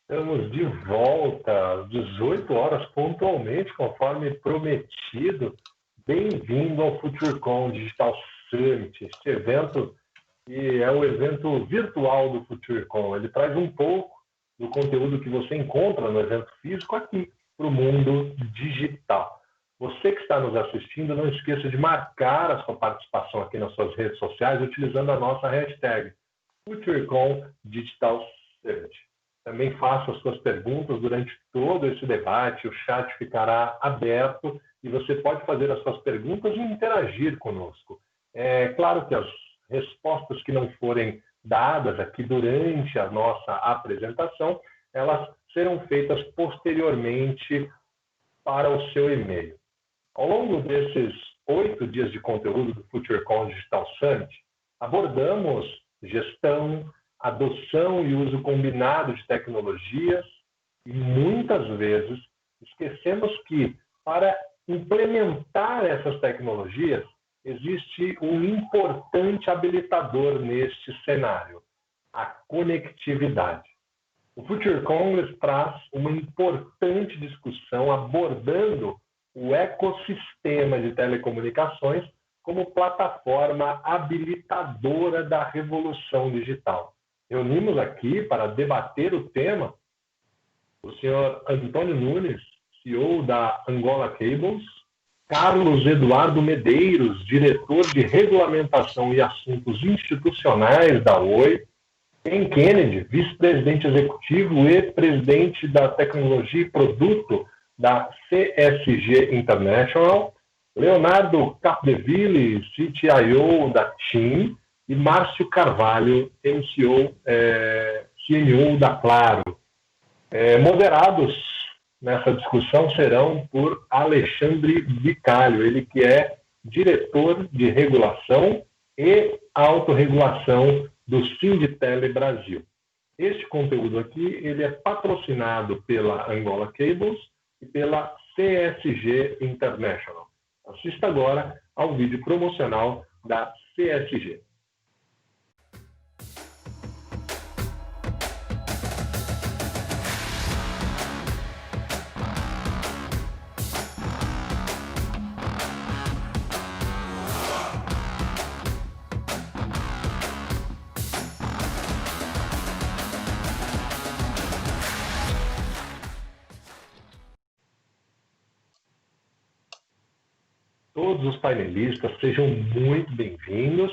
Estamos de volta às 18 horas pontualmente, conforme prometido. Bem-vindo ao FutureCon Digital Summit, este evento que é o evento virtual do FutureCon. Ele traz um pouco do conteúdo que você encontra no evento físico aqui para o mundo digital. Você que está nos assistindo, não esqueça de marcar a sua participação aqui nas suas redes sociais utilizando a nossa hashtag FutureCon Digital Summit. Também faça as suas perguntas durante todo esse debate, o chat ficará aberto e você pode fazer as suas perguntas e interagir conosco. É claro que as respostas que não forem dadas aqui durante a nossa apresentação, elas serão feitas posteriormente para o seu e-mail. Ao longo desses 8 dias de conteúdo do FutureCon Digital Summit, abordamos gestão, adoção e uso combinado de tecnologias e muitas vezes esquecemos que para implementar essas tecnologias existe um importante habilitador neste cenário, a conectividade. O Future Congress traz uma importante discussão abordando o ecossistema de telecomunicações como plataforma habilitadora da revolução digital. Reunimos aqui para debater o tema o senhor Antônio Nunes, CEO da Angola Cables, Carlos Eduardo Medeiros, diretor de Regulamentação e Assuntos Institucionais da Oi, Ken Kennedy, vice-presidente executivo e presidente da Tecnologia e Produto da CSG International, Leonardo Capdeville, CTIO da TIM, e Márcio Carvalho, CNO da Claro. Moderados nessa discussão serão por Alexandre Bicalho, ele que é diretor de regulação e autorregulação do Sinditele Brasil. Este conteúdo aqui ele é patrocinado pela Angola Cables e pela CSG International. Assista agora ao vídeo promocional da CSG. Todos os painelistas sejam muito bem-vindos.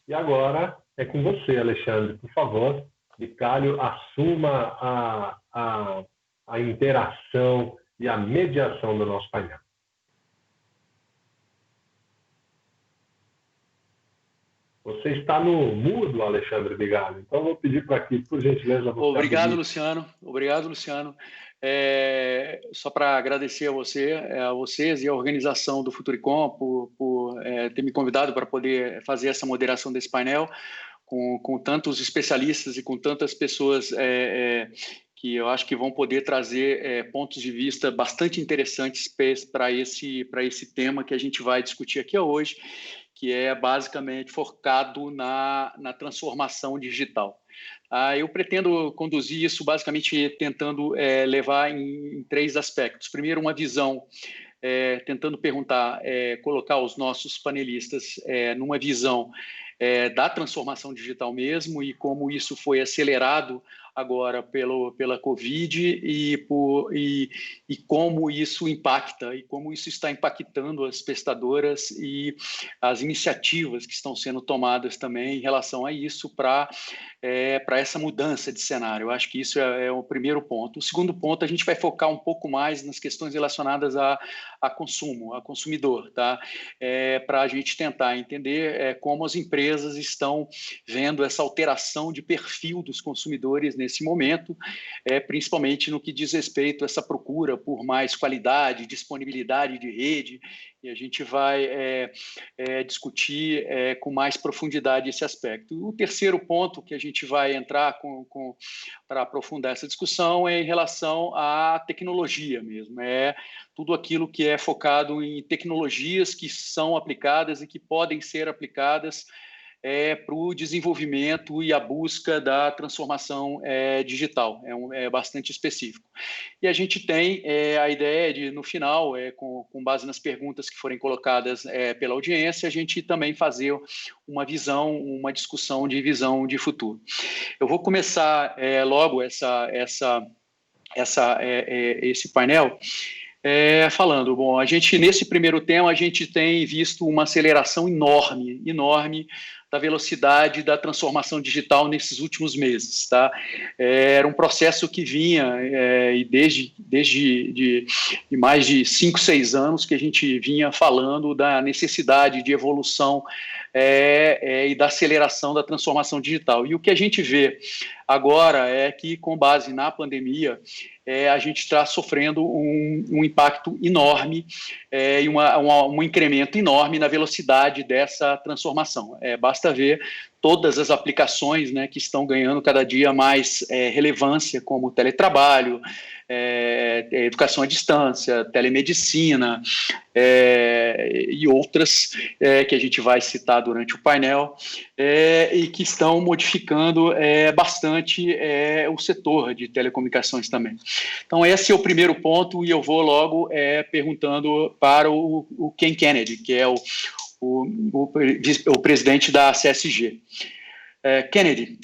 E agora é com você, Alexandre. Por favor, Bicalho, assuma a interação e a mediação do nosso painel. Você está no mudo, Alexandre Bicalho. Então, eu vou pedir para que, por gentileza, você... Obrigado, Luciano. Obrigado, Luciano. Só para agradecer a vocês e a organização do FutureCon por ter me convidado para poder fazer essa moderação desse painel com tantos especialistas e com tantas pessoas que eu acho que vão poder trazer pontos de vista bastante interessantes para esse tema que a gente vai discutir aqui hoje, que é basicamente focado na transformação digital. Eu pretendo conduzir isso basicamente tentando levar em 3 aspectos. Primeiro, uma visão, tentando colocar os nossos panelistas numa visão da transformação digital mesmo e como isso foi acelerado agora pela Covid e como isso impacta e como isso está impactando as prestadoras e as iniciativas que estão sendo tomadas também em relação a isso para essa mudança de cenário. Eu acho que isso é o primeiro ponto. O segundo ponto, a gente vai focar um pouco mais nas questões relacionadas a consumo, a consumidor, tá? Para a gente tentar entender como as empresas estão vendo essa alteração de perfil dos consumidores nesse momento, principalmente no que diz respeito a essa procura por mais qualidade, disponibilidade de rede, e a gente vai discutir com mais profundidade esse aspecto. O terceiro ponto que a gente vai entrar para aprofundar essa discussão é em relação à tecnologia mesmo, tudo aquilo que é focado em tecnologias que são aplicadas e que podem ser aplicadas para o desenvolvimento e a busca da transformação digital. É bastante específico. E a gente tem a ideia de, no final, com base nas perguntas que forem colocadas pela audiência, a gente também fazer uma visão, uma discussão de visão de futuro. Eu vou começar logo esse painel falando, bom, a gente nesse primeiro tema a gente tem visto uma aceleração enorme da velocidade da transformação digital nesses últimos meses, tá? Era um processo que vinha e desde mais de 5, 6 anos que a gente vinha falando da necessidade de evolução e da aceleração da transformação digital. E o que a gente vê agora é que, com base na pandemia, a gente está sofrendo um impacto enorme e um incremento enorme na velocidade dessa transformação. Basta ver todas as aplicações, né, que estão ganhando cada dia mais relevância, como o teletrabalho, educação à distância, telemedicina e outras que a gente vai citar durante o painel e que estão modificando bastante o setor de telecomunicações também. Então, esse é o primeiro ponto e eu vou logo perguntando para o Ken Kennedy, que é o presidente da CSG. Kennedy,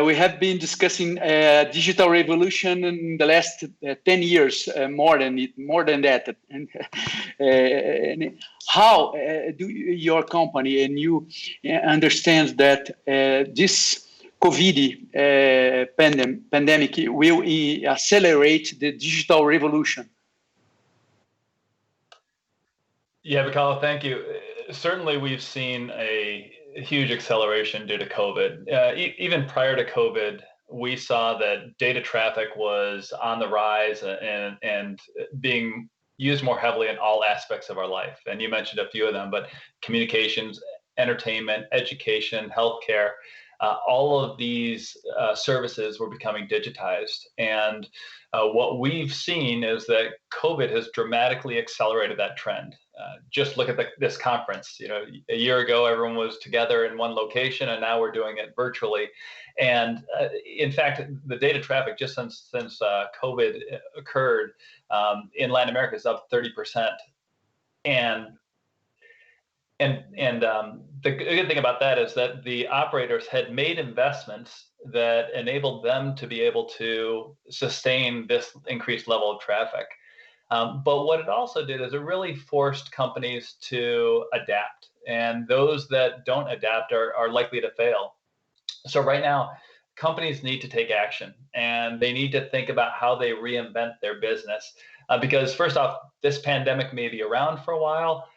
we have been discussing digital revolution in the last 10 years, more than that. And how do your company and you understand that this COVID pandemic will accelerate the digital revolution? Yeah, Bacala, thank you. Certainly, we've seen a huge acceleration due to COVID. Even prior to COVID, we saw that data traffic was on the rise and being used more heavily in all aspects of our life. And you mentioned a few of them, but communications, entertainment, education, healthcare, all of these services were becoming digitized. And what we've seen is that COVID has dramatically accelerated that trend. Just look at this conference. You know, a year ago, everyone was together in one location, and now we're doing it virtually. And in fact, the data traffic just since COVID occurred in Latin America is up 30%. And the good thing about that is that the operators had made investments that enabled them to be able to sustain this increased level of traffic. But what it also did is it really forced companies to adapt, and those that don't adapt are likely to fail. So right now, companies need to take action, and they need to think about how they reinvent their business. Because first off, this pandemic may be around for a while,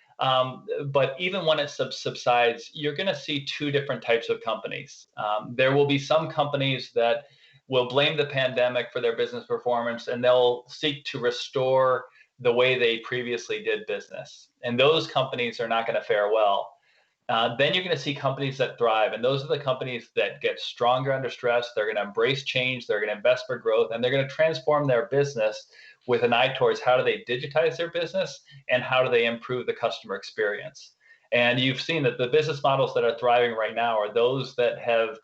but even when it subsides, you're going to see two different types of companies. There will be some companies that will blame the pandemic for their business performance, and they'll seek to restore the way they previously did business. And those companies are not going to fare well. Then you're going to see companies that thrive, and those are the companies that get stronger under stress. They're going to embrace change, they're going to invest for growth, and they're going to transform their business with an eye towards how do they digitize their business and how do they improve the customer experience. And you've seen that the business models that are thriving right now are those that have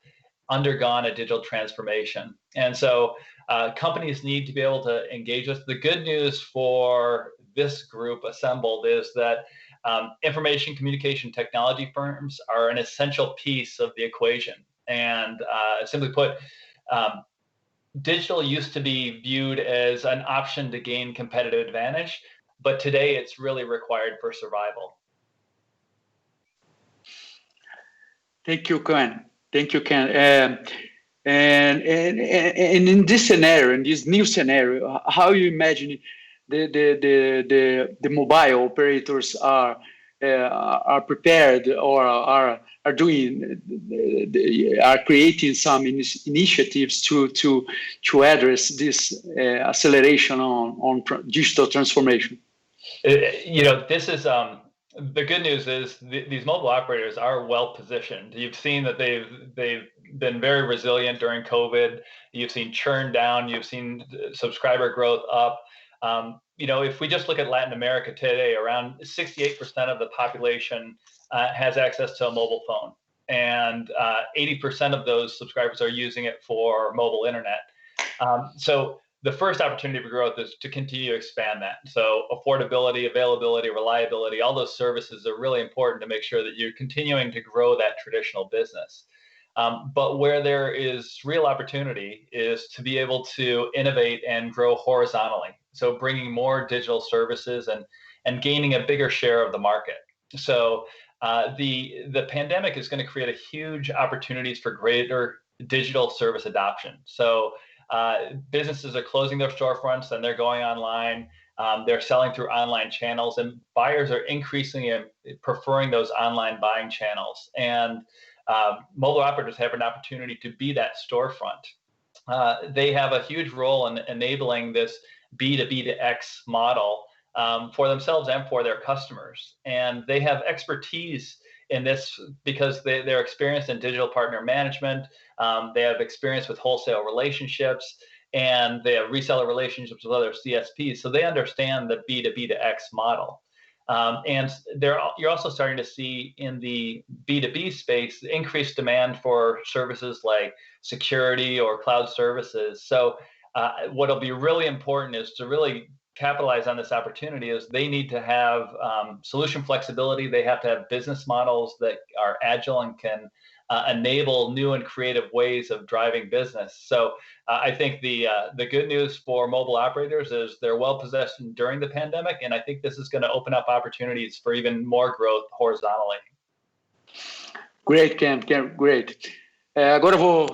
undergone a digital transformation. And so companies need to be able to engage us. The good news for this group assembled is that information communication technology firms are an essential piece of the equation. And simply put, digital used to be viewed as an option to gain competitive advantage, but today it's really required for survival. Thank you, Ken. Thank you, Ken. And in this scenario, in this new scenario, how you imagine the mobile operators are prepared or are creating some initiatives to address this acceleration on digital transformation? This is the good news is these mobile operators are well positioned. You've seen that they've been very resilient during COVID. You've seen churn down. You've seen subscriber growth up. If we just look at Latin America today, around 68% of the population has access to a mobile phone. and 80% of those subscribers are using it for mobile internet. So the first opportunity for growth is to continue to expand that. So affordability, availability, reliability, all those services are really important to make sure that you're continuing to grow that traditional business. But where there is real opportunity is to be able to innovate and grow horizontally. So bringing more digital services and gaining a bigger share of the market. So the pandemic is going to create a huge opportunities for greater digital service adoption. So businesses are closing their storefronts and they're going online. They're selling through online channels, and buyers are increasingly preferring those online buying channels. And mobile operators have an opportunity to be that storefront. They have a huge role in enabling this B2B to X model for themselves and for their customers. And they have expertise in this because they're experienced in digital partner management. They have experience with wholesale relationships, and they have reseller relationships with other CSPs. So they understand the B2B to X model. And you're also starting to see in the B2B space increased demand for services like security or cloud services. So what'll be really important is to really capitalize on this opportunity is they need to have solution flexibility. They have to have business models that are agile and can enable new and creative ways of driving business. So I think the good news for mobile operators is they're well positioned during the pandemic, and I think this is going to open up opportunities for even more growth horizontally. Great, Ken, great. Agora eu vou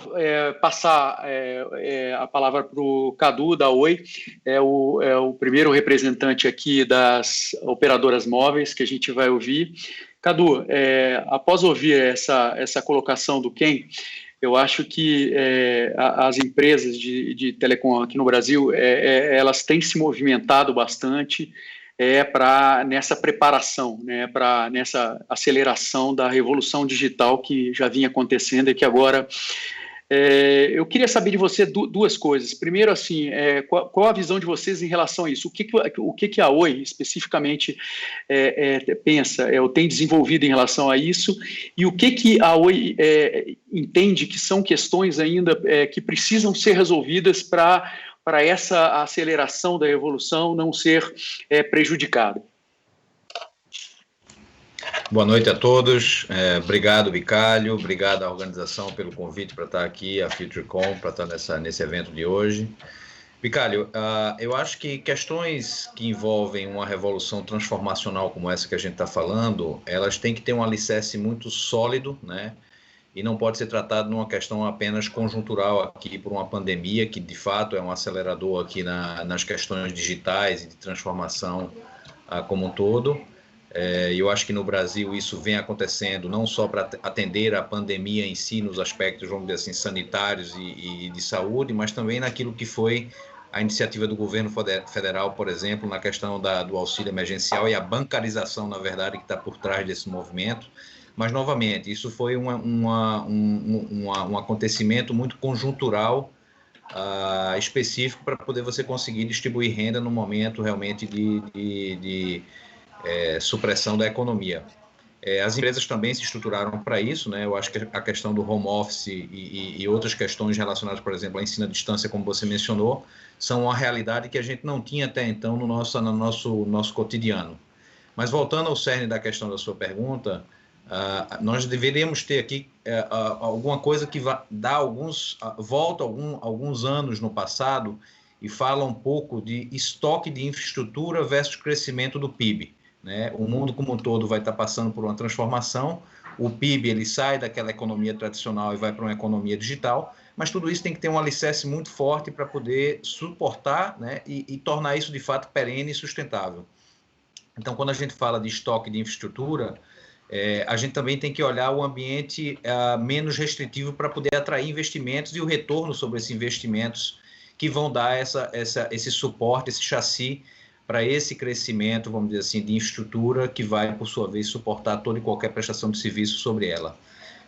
passar a palavra para o Cadu, da Oi, é o primeiro representante aqui das operadoras móveis que a gente vai ouvir. Cadu, após ouvir essa colocação do Ken, eu acho que as empresas de telecom aqui no Brasil, elas têm se movimentado bastante nessa preparação, né, nessa aceleração da revolução digital que já vinha acontecendo e que agora... eu queria saber de você duas coisas. Primeiro, assim, qual a visão de vocês em relação a isso? O que a Oi, especificamente, pensa, ou tem desenvolvido em relação a isso? E o que a Oi entende que são questões ainda que precisam ser resolvidas para essa aceleração da evolução não ser prejudicada? Boa noite a todos, obrigado Bicalho, obrigado à organização pelo convite para estar aqui, a FutureCom, para estar nesse evento de hoje. Bicalho, eu acho que questões que envolvem uma revolução transformacional como essa que a gente está falando, elas têm que ter um alicerce muito sólido, né? E não pode ser tratado numa questão apenas conjuntural aqui por uma pandemia, que de fato é um acelerador aqui nas questões digitais e de transformação como um todo. Eu acho que no Brasil isso vem acontecendo não só para atender a pandemia em si, nos aspectos, vamos dizer assim, sanitários e de saúde, mas também naquilo que foi a iniciativa do governo federal, por exemplo, na questão do auxílio emergencial e a bancarização, na verdade, que está por trás desse movimento. Mas, novamente, isso foi um acontecimento muito conjuntural, específico, para poder você conseguir distribuir renda no momento realmente de supressão da economia. As empresas também se estruturaram para isso, né? Eu acho que a questão do home office e outras questões relacionadas, por exemplo, à ensino à distância, como você mencionou, são uma realidade que a gente não tinha até então no nosso cotidiano. Mas voltando ao cerne da questão da sua pergunta, nós deveríamos ter aqui alguma coisa que volta alguns anos no passado e fala um pouco de estoque de infraestrutura versus crescimento do PIB. Né? O mundo como um todo vai estar passando por uma transformação, o PIB ele sai daquela economia tradicional e vai para uma economia digital, mas tudo isso tem que ter um alicerce muito forte para poder suportar, né, e tornar isso de fato perene e sustentável. Então, quando a gente fala de estoque de infraestrutura, a gente também tem que olhar o ambiente menos restritivo para poder atrair investimentos e o retorno sobre esses investimentos que vão dar esse suporte, esse chassi para esse crescimento, vamos dizer assim, de infraestrutura que vai, por sua vez, suportar toda e qualquer prestação de serviço sobre ela.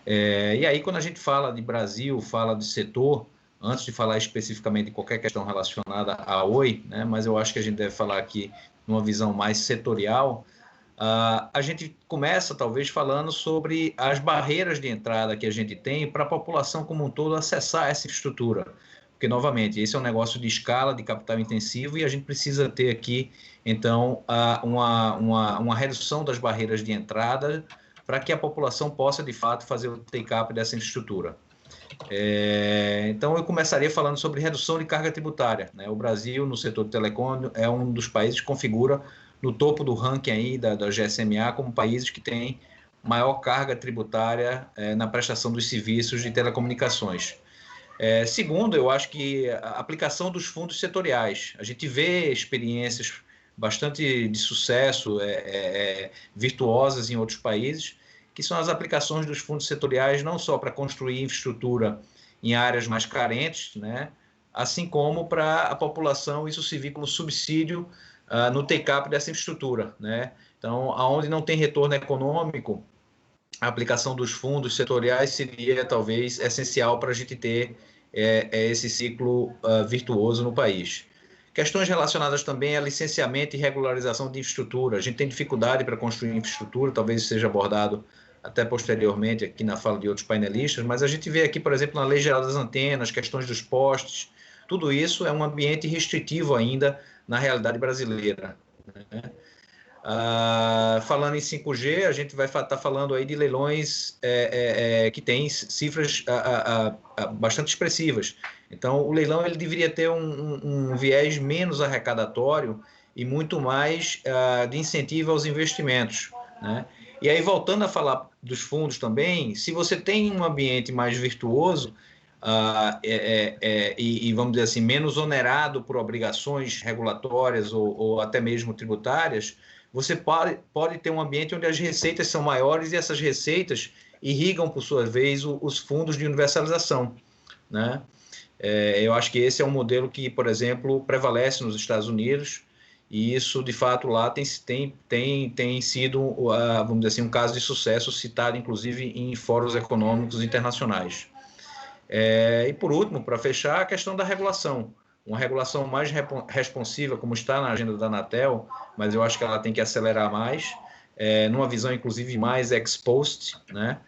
E aí, quando a gente fala de Brasil, fala de setor, antes de falar especificamente de qualquer questão relacionada à Oi, né, mas eu acho que a gente deve falar aqui numa visão mais setorial, A gente começa, talvez, falando sobre as barreiras de entrada que a gente tem para a população como um todo acessar essa infraestrutura. Porque, novamente, esse é um negócio de escala, de capital intensivo, e a gente precisa ter aqui, então, uma redução das barreiras de entrada para que a população possa, de fato, fazer o take-up dessa infraestrutura. Então, eu começaria falando sobre redução de carga tributária, né? O Brasil, no setor de telecom, é um dos países que configura no topo do ranking aí da GSMA como países que têm maior carga tributária na prestação dos serviços de telecomunicações. Segundo, eu acho que a aplicação dos fundos setoriais. A gente vê experiências bastante de sucesso, virtuosas em outros países, que são as aplicações dos fundos setoriais não só para construir infraestrutura em áreas mais carentes, né, assim como para a população isso se vir como subsídio no take-up dessa infraestrutura, né? Então, aonde não tem retorno econômico, a aplicação dos fundos setoriais seria talvez essencial para a gente ter esse ciclo virtuoso no país. Questões relacionadas também a licenciamento e regularização de infraestrutura. A gente tem dificuldade para construir infraestrutura, talvez isso seja abordado até posteriormente aqui na fala de outros painelistas, mas a gente vê aqui, por exemplo, na Lei Geral das Antenas, questões dos postes, tudo isso é um ambiente restritivo ainda na realidade brasileira, né? Falando em 5G, a gente vai estar falando aí de leilões que têm cifras bastante expressivas. Então, o leilão ele deveria ter um viés menos arrecadatório e muito mais de incentivo aos investimentos, né? E aí, voltando a falar dos fundos também, se você tem um ambiente mais virtuoso, e vamos dizer assim, menos onerado por obrigações regulatórias ou até mesmo tributárias, você pode ter um ambiente onde as receitas são maiores e essas receitas irrigam, por sua vez, os fundos de universalização, né? Eu acho que esse é um modelo que, por exemplo, prevalece nos Estados Unidos, e isso, de fato, lá tem sido, vamos dizer assim, um caso de sucesso citado, inclusive, em fóruns econômicos internacionais. E, por último, para fechar, a questão da regulação. Uma regulação mais responsiva, como está na agenda da Anatel, mas eu acho que ela tem que acelerar mais, numa visão, inclusive, mais ex-post, né?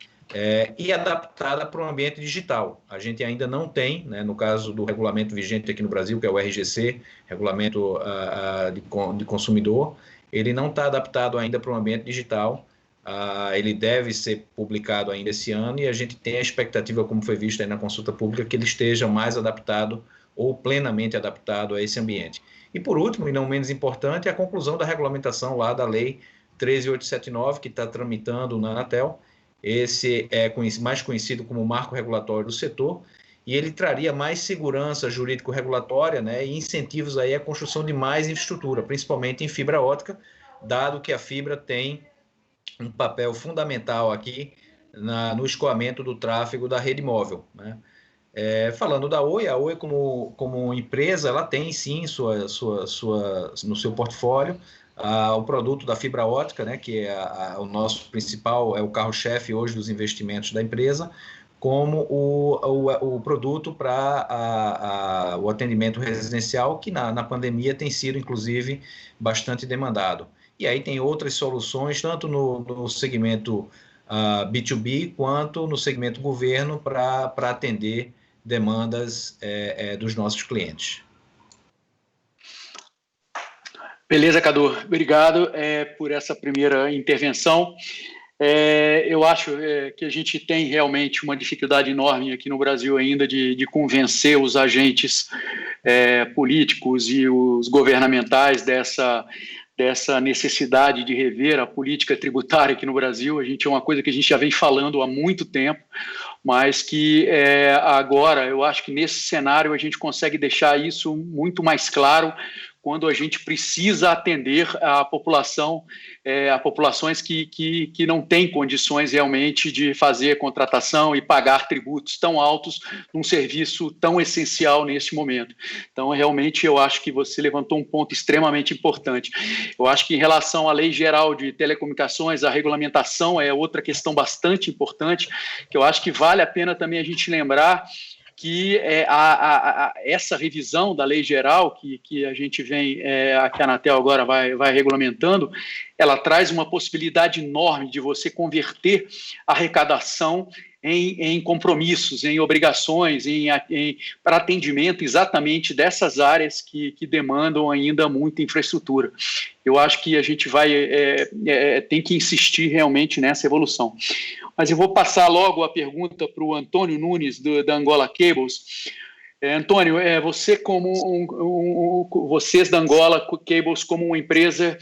E adaptada para o ambiente digital. A gente ainda não tem, né, no caso do regulamento vigente aqui no Brasil, que é o RGC, Regulamento de Consumidor, ele não está adaptado ainda para o ambiente digital. Ele deve ser publicado ainda esse ano e a gente tem a expectativa, como foi visto aí na consulta pública, que ele esteja mais adaptado ou plenamente adaptado a esse ambiente. E, por último, e não menos importante, a conclusão da regulamentação lá da Lei 13.879, que está tramitando na Anatel. Esse é mais conhecido como Marco Regulatório do Setor, e ele traria mais segurança jurídico-regulatória, né, e incentivos aí à construção de mais infraestrutura, principalmente em fibra ótica, dado que a fibra tem um papel fundamental aqui no escoamento do tráfego da rede móvel, né? Falando da Oi, a Oi como empresa, ela tem sim no seu portfólio o produto da fibra ótica, né, que é o nosso principal, é o carro-chefe hoje dos investimentos da empresa, como o produto para o atendimento residencial, que na pandemia tem sido, inclusive, bastante demandado. E aí tem outras soluções, tanto no segmento B2B, quanto no segmento governo, para atender demandas dos nossos clientes. Beleza, Cadu. Obrigado por essa primeira intervenção. Eu acho que a gente tem realmente uma dificuldade enorme aqui no Brasil ainda de convencer os agentes políticos e os governamentais dessa necessidade de rever a política tributária aqui no Brasil. É uma coisa que a gente já vem falando há muito tempo, mas que agora, eu acho que nesse cenário a gente consegue deixar isso muito mais claro quando a gente precisa atender a populações que não têm condições realmente de fazer contratação e pagar tributos tão altos num serviço tão essencial nesse momento. Então, realmente, eu acho que você levantou um ponto extremamente importante. Eu acho que em relação à Lei Geral de Telecomunicações, a regulamentação é outra questão bastante importante, que eu acho que vale a pena também a gente lembrar que essa revisão da lei geral que a gente vem, que a Anatel agora vai regulamentando, ela traz uma possibilidade enorme de você converter a arrecadação em compromissos, em obrigações, para atendimento exatamente dessas áreas que demandam ainda muita infraestrutura. Eu acho que a gente tem que insistir realmente nessa evolução. Mas eu vou passar logo a pergunta para o Antônio Nunes, da Angola Cables. Antônio, vocês da Angola Cables como uma empresa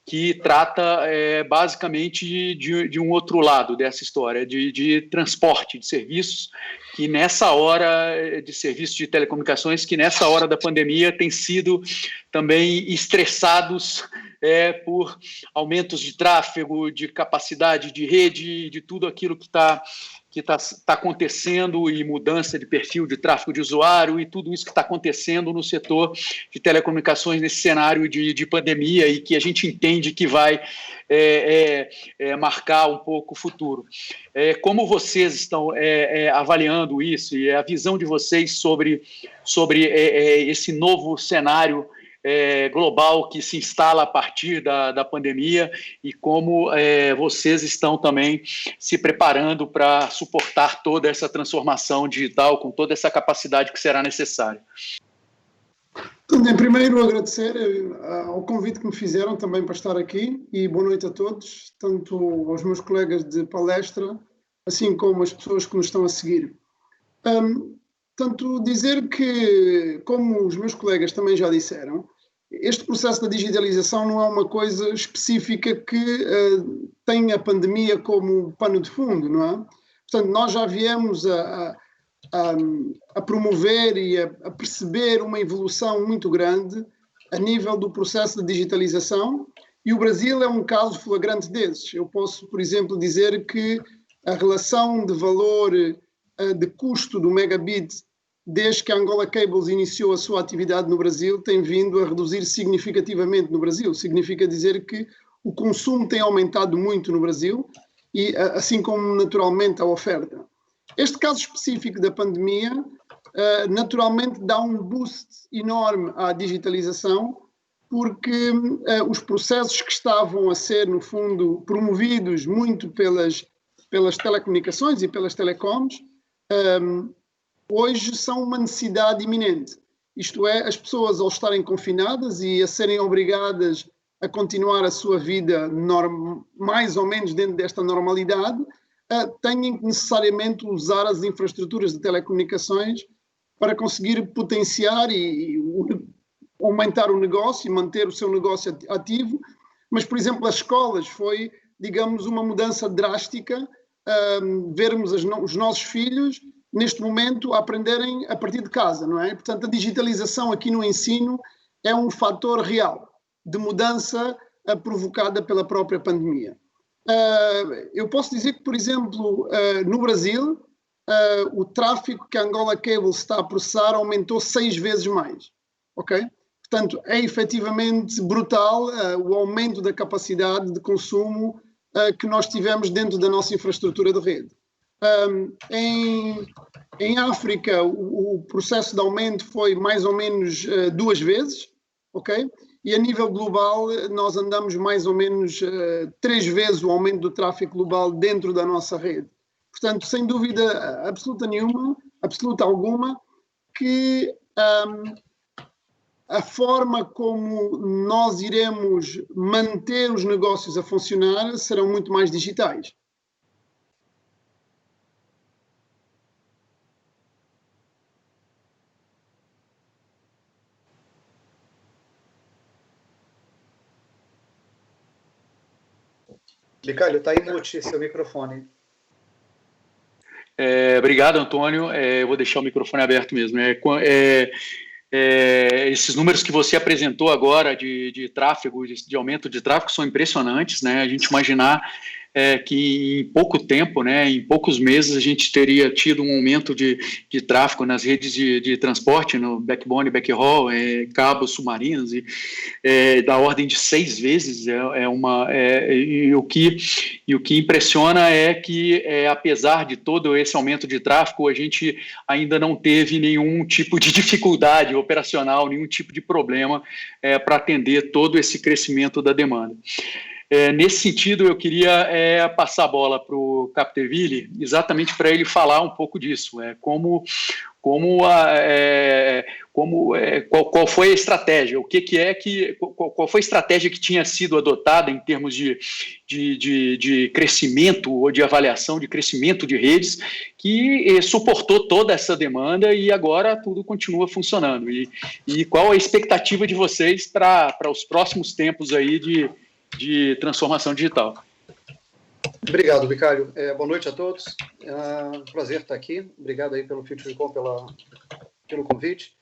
que trata basicamente de um outro lado dessa história, de transporte de serviços, que nessa hora de serviços de telecomunicações, que nessa hora da pandemia têm sido também estressados por aumentos de tráfego, de capacidade de rede, de tudo aquilo que está acontecendo, e mudança de perfil de tráfego de usuário, e tudo isso que está acontecendo no setor de telecomunicações nesse cenário de pandemia, e que a gente entende que vai marcar um pouco o futuro. Como vocês estão avaliando isso, e a visão de vocês sobre esse novo cenário global que se instala a partir da pandemia, e como vocês estão também se preparando para suportar toda essa transformação digital, com toda essa capacidade que será necessária. Então, em primeiro, agradecer ao convite que me fizeram também para estar aqui, e boa noite a todos, tanto aos meus colegas de palestra, assim como as pessoas que nos estão a seguir. Tanto dizer que, como os meus colegas também já disseram, este processo da digitalização não é uma coisa específica que tem a pandemia como pano de fundo, não é? Portanto, nós já viemos a promover e a perceber uma evolução muito grande a nível do processo de digitalização, e o Brasil é um caso flagrante desses. Eu posso, por exemplo, dizer que a relação de valor de custo do megabit, desde que a Angola Cables iniciou a sua atividade no Brasil, tem vindo a reduzir significativamente no Brasil. Significa dizer que o consumo tem aumentado muito no Brasil, e assim como naturalmente a oferta. Este caso específico da pandemia naturalmente dá um boost enorme à digitalização, porque os processos que estavam a ser, no fundo, promovidos muito pelas telecomunicações e pelas telecoms, hoje são uma necessidade iminente. Isto é, as pessoas, ao estarem confinadas e a serem obrigadas a continuar a sua vida mais ou menos dentro desta normalidade, têm que necessariamente usar as infraestruturas de telecomunicações para conseguir potenciar e aumentar o negócio e manter o seu negócio ativo. Mas, por exemplo, as escolas foi, digamos, uma mudança drástica, vermos os nossos filhos neste momento a aprenderem a partir de casa, não é? Portanto, a digitalização aqui no ensino é um fator real de mudança provocada pela própria pandemia. Eu posso dizer que, por exemplo, no Brasil, o tráfego que a Angola Cables está a processar aumentou 6 vezes mais, ok? Portanto, é efetivamente brutal o aumento da capacidade de consumo que nós tivemos dentro da nossa infraestrutura de rede. Em África, o processo de aumento foi mais ou menos 2 vezes, ok? E a nível global, nós andamos mais ou menos 3 vezes o aumento do tráfego global dentro da nossa rede. Portanto, sem dúvida absoluta alguma, que a forma como nós iremos manter os negócios a funcionar serão muito mais digitais. Licalho, está aí mute seu microfone. Obrigado, Antônio. Eu vou deixar o microfone aberto mesmo. Esses números que você apresentou agora de tráfego, de aumento de tráfego, são impressionantes, né? A gente imaginar que em pouco tempo, né, em poucos meses, a gente teria tido um aumento de tráfego nas redes de transporte, no backbone, backhaul, cabos submarinos, da ordem de 6 vezes. E o que impressiona é que, apesar de todo esse aumento de tráfego, a gente ainda não teve nenhum tipo de dificuldade operacional, nenhum tipo de problema para atender todo esse crescimento da demanda. Nesse sentido, eu queria passar a bola para o Capdeville, exatamente para ele falar um pouco disso, qual foi a estratégia, qual foi a estratégia que tinha sido adotada em termos de crescimento ou de avaliação de crescimento de redes que suportou toda essa demanda e agora tudo continua funcionando. E qual a expectativa de vocês para os próximos tempos aí de transformação digital? Obrigado, Bicalho. Boa noite a todos. Um prazer estar aqui. Obrigado aí pelo FutureCom, pelo convite.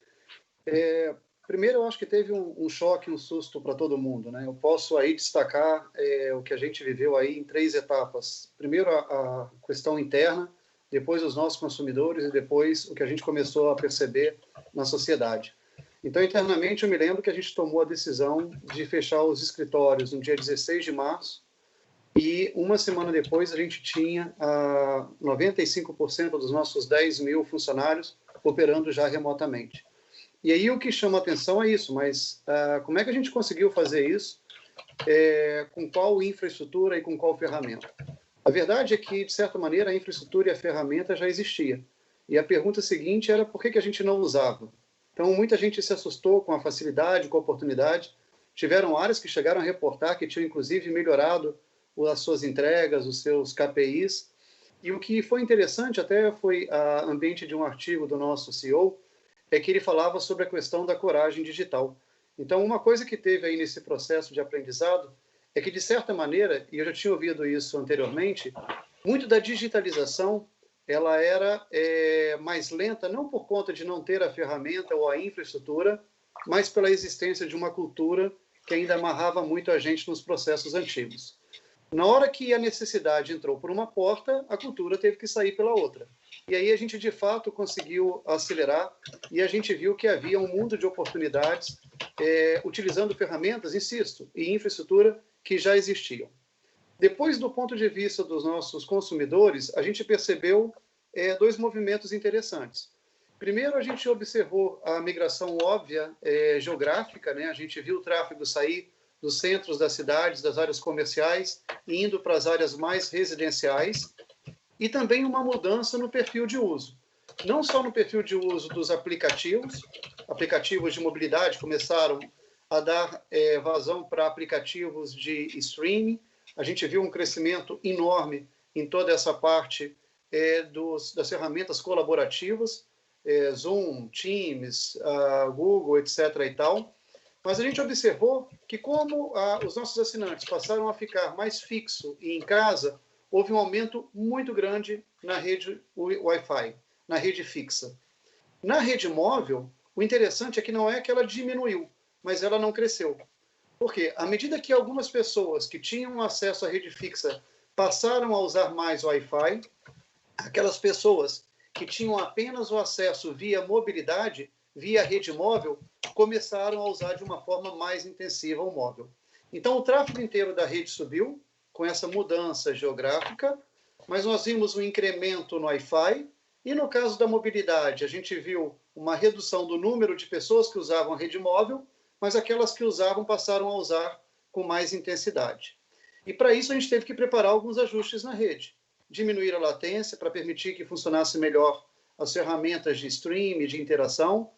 Primeiro, eu acho que teve um choque, um susto para todo mundo, né? Eu posso aí destacar o que a gente viveu aí em 3 etapas. Primeiro, a questão interna, depois os nossos consumidores e depois o que a gente começou a perceber na sociedade. Então, internamente, eu me lembro que a gente tomou a decisão de fechar os escritórios no dia 16 de março e uma semana depois a gente tinha 95% dos nossos 10 mil funcionários operando já remotamente. E aí o que chama a atenção é isso, mas como é que a gente conseguiu fazer isso? Com qual infraestrutura e com qual ferramenta? A verdade é que, de certa maneira, a infraestrutura e a ferramenta já existia. E a pergunta seguinte era por que a gente não usava? Então, muita gente se assustou com a facilidade, com a oportunidade. Tiveram áreas que chegaram a reportar que tinham, inclusive, melhorado as suas entregas, os seus KPIs. E o que foi interessante, até foi a ambiente de um artigo do nosso CEO, é que ele falava sobre a questão da coragem digital. Então, uma coisa que teve aí nesse processo de aprendizado é que, de certa maneira, e eu já tinha ouvido isso anteriormente, muito da digitalização ela era mais lenta, não por conta de não ter a ferramenta ou a infraestrutura, mas pela existência de uma cultura que ainda amarrava muito a gente nos processos antigos. Na hora que a necessidade entrou por uma porta, a cultura teve que sair pela outra. E aí a gente, de fato, conseguiu acelerar e a gente viu que havia um mundo de oportunidades utilizando ferramentas, insisto, e infraestrutura que já existiam. Depois, do ponto de vista dos nossos consumidores, a gente percebeu 2 movimentos interessantes. Primeiro, a gente observou a migração óbvia geográfica, né? A gente viu o tráfego sair dos centros das cidades, das áreas comerciais, indo para as áreas mais residenciais, e também uma mudança no perfil de uso. Não só no perfil de uso dos aplicativos de mobilidade começaram a dar vazão para aplicativos de streaming. A gente viu um crescimento enorme em toda essa parte das ferramentas colaborativas, Zoom, Teams, Google, etc. e tal. Mas a gente observou que como os nossos assinantes passaram a ficar mais fixo e em casa, houve um aumento muito grande na rede Wi-Fi, na rede fixa. Na rede móvel, o interessante é que não é que ela diminuiu, mas ela não cresceu. Porque, à medida que algumas pessoas que tinham acesso à rede fixa passaram a usar mais Wi-Fi, aquelas pessoas que tinham apenas o acesso via mobilidade, via rede móvel, começaram a usar de uma forma mais intensiva o móvel. Então, o tráfego inteiro da rede subiu, com essa mudança geográfica, mas nós vimos um incremento no Wi-Fi, e no caso da mobilidade, a gente viu uma redução do número de pessoas que usavam a rede móvel, mas aquelas que usavam passaram a usar com mais intensidade. E para isso a gente teve que preparar alguns ajustes na rede. Diminuir a latência para permitir que funcionasse melhor as ferramentas de streaming, de interação,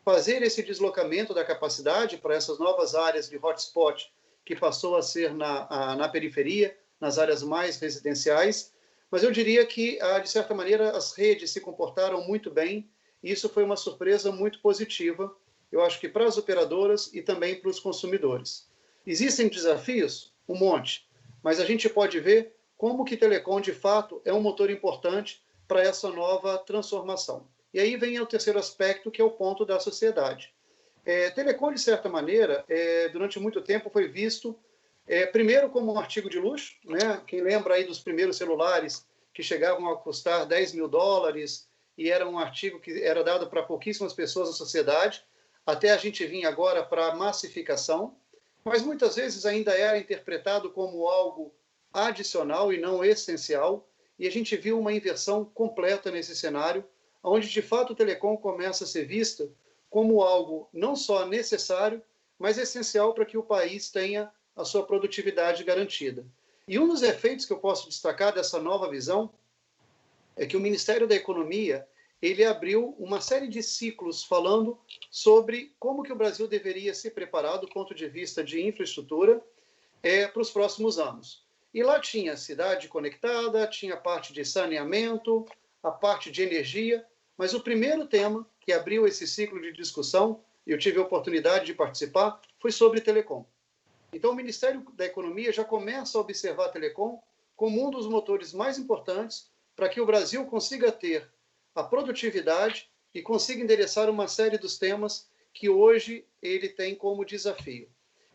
fazer esse deslocamento da capacidade para essas novas áreas de hotspot que passou a ser na periferia, nas áreas mais residenciais. Mas eu diria que, de certa maneira, as redes se comportaram muito bem e isso foi uma surpresa muito positiva, eu acho que para as operadoras e também para os consumidores. Existem desafios? Um monte. Mas a gente pode ver como que telecom, de fato, é um motor importante para essa nova transformação. E aí vem o terceiro aspecto, que é o ponto da sociedade. Telecom, de certa maneira, durante muito tempo foi visto Primeiro, como um artigo de luxo, né? Quem lembra aí dos primeiros celulares que chegavam a custar $10 mil e era um artigo que era dado para pouquíssimas pessoas na sociedade, até a gente vir agora para a massificação, mas muitas vezes ainda era interpretado como algo adicional e não essencial, e a gente viu uma inversão completa nesse cenário, onde de fato o telecom começa a ser vista como algo não só necessário, mas essencial para que o país tenha a sua produtividade garantida. E um dos efeitos que eu posso destacar dessa nova visão é que o Ministério da Economia ele abriu uma série de ciclos falando sobre como que o Brasil deveria se preparar do ponto de vista de infraestrutura para os próximos anos. E lá tinha a cidade conectada, tinha a parte de saneamento, a parte de energia, mas o primeiro tema que abriu esse ciclo de discussão, e eu tive a oportunidade de participar, foi sobre telecom. Então, o Ministério da Economia já começa a observar a telecom como um dos motores mais importantes para que o Brasil consiga ter a produtividade e consiga endereçar uma série dos temas que hoje ele tem como desafio.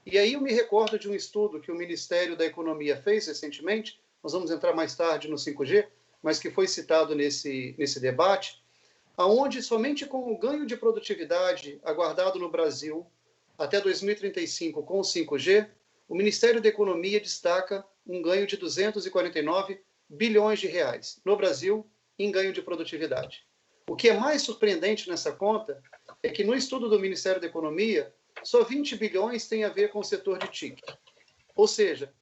E aí eu me recordo de um estudo que o Ministério da Economia fez recentemente, nós vamos entrar mais tarde no 5G, mas que foi citado nesse debate, aonde somente com o ganho de produtividade aguardado no Brasil até 2035 com o 5G, o Ministério da Economia destaca um ganho de 249 bilhões de reais no Brasil em ganho de produtividade. O que é mais surpreendente nessa conta é que no estudo do Ministério da Economia, só 20 bilhões tem a ver com o setor de TIC. Ou seja,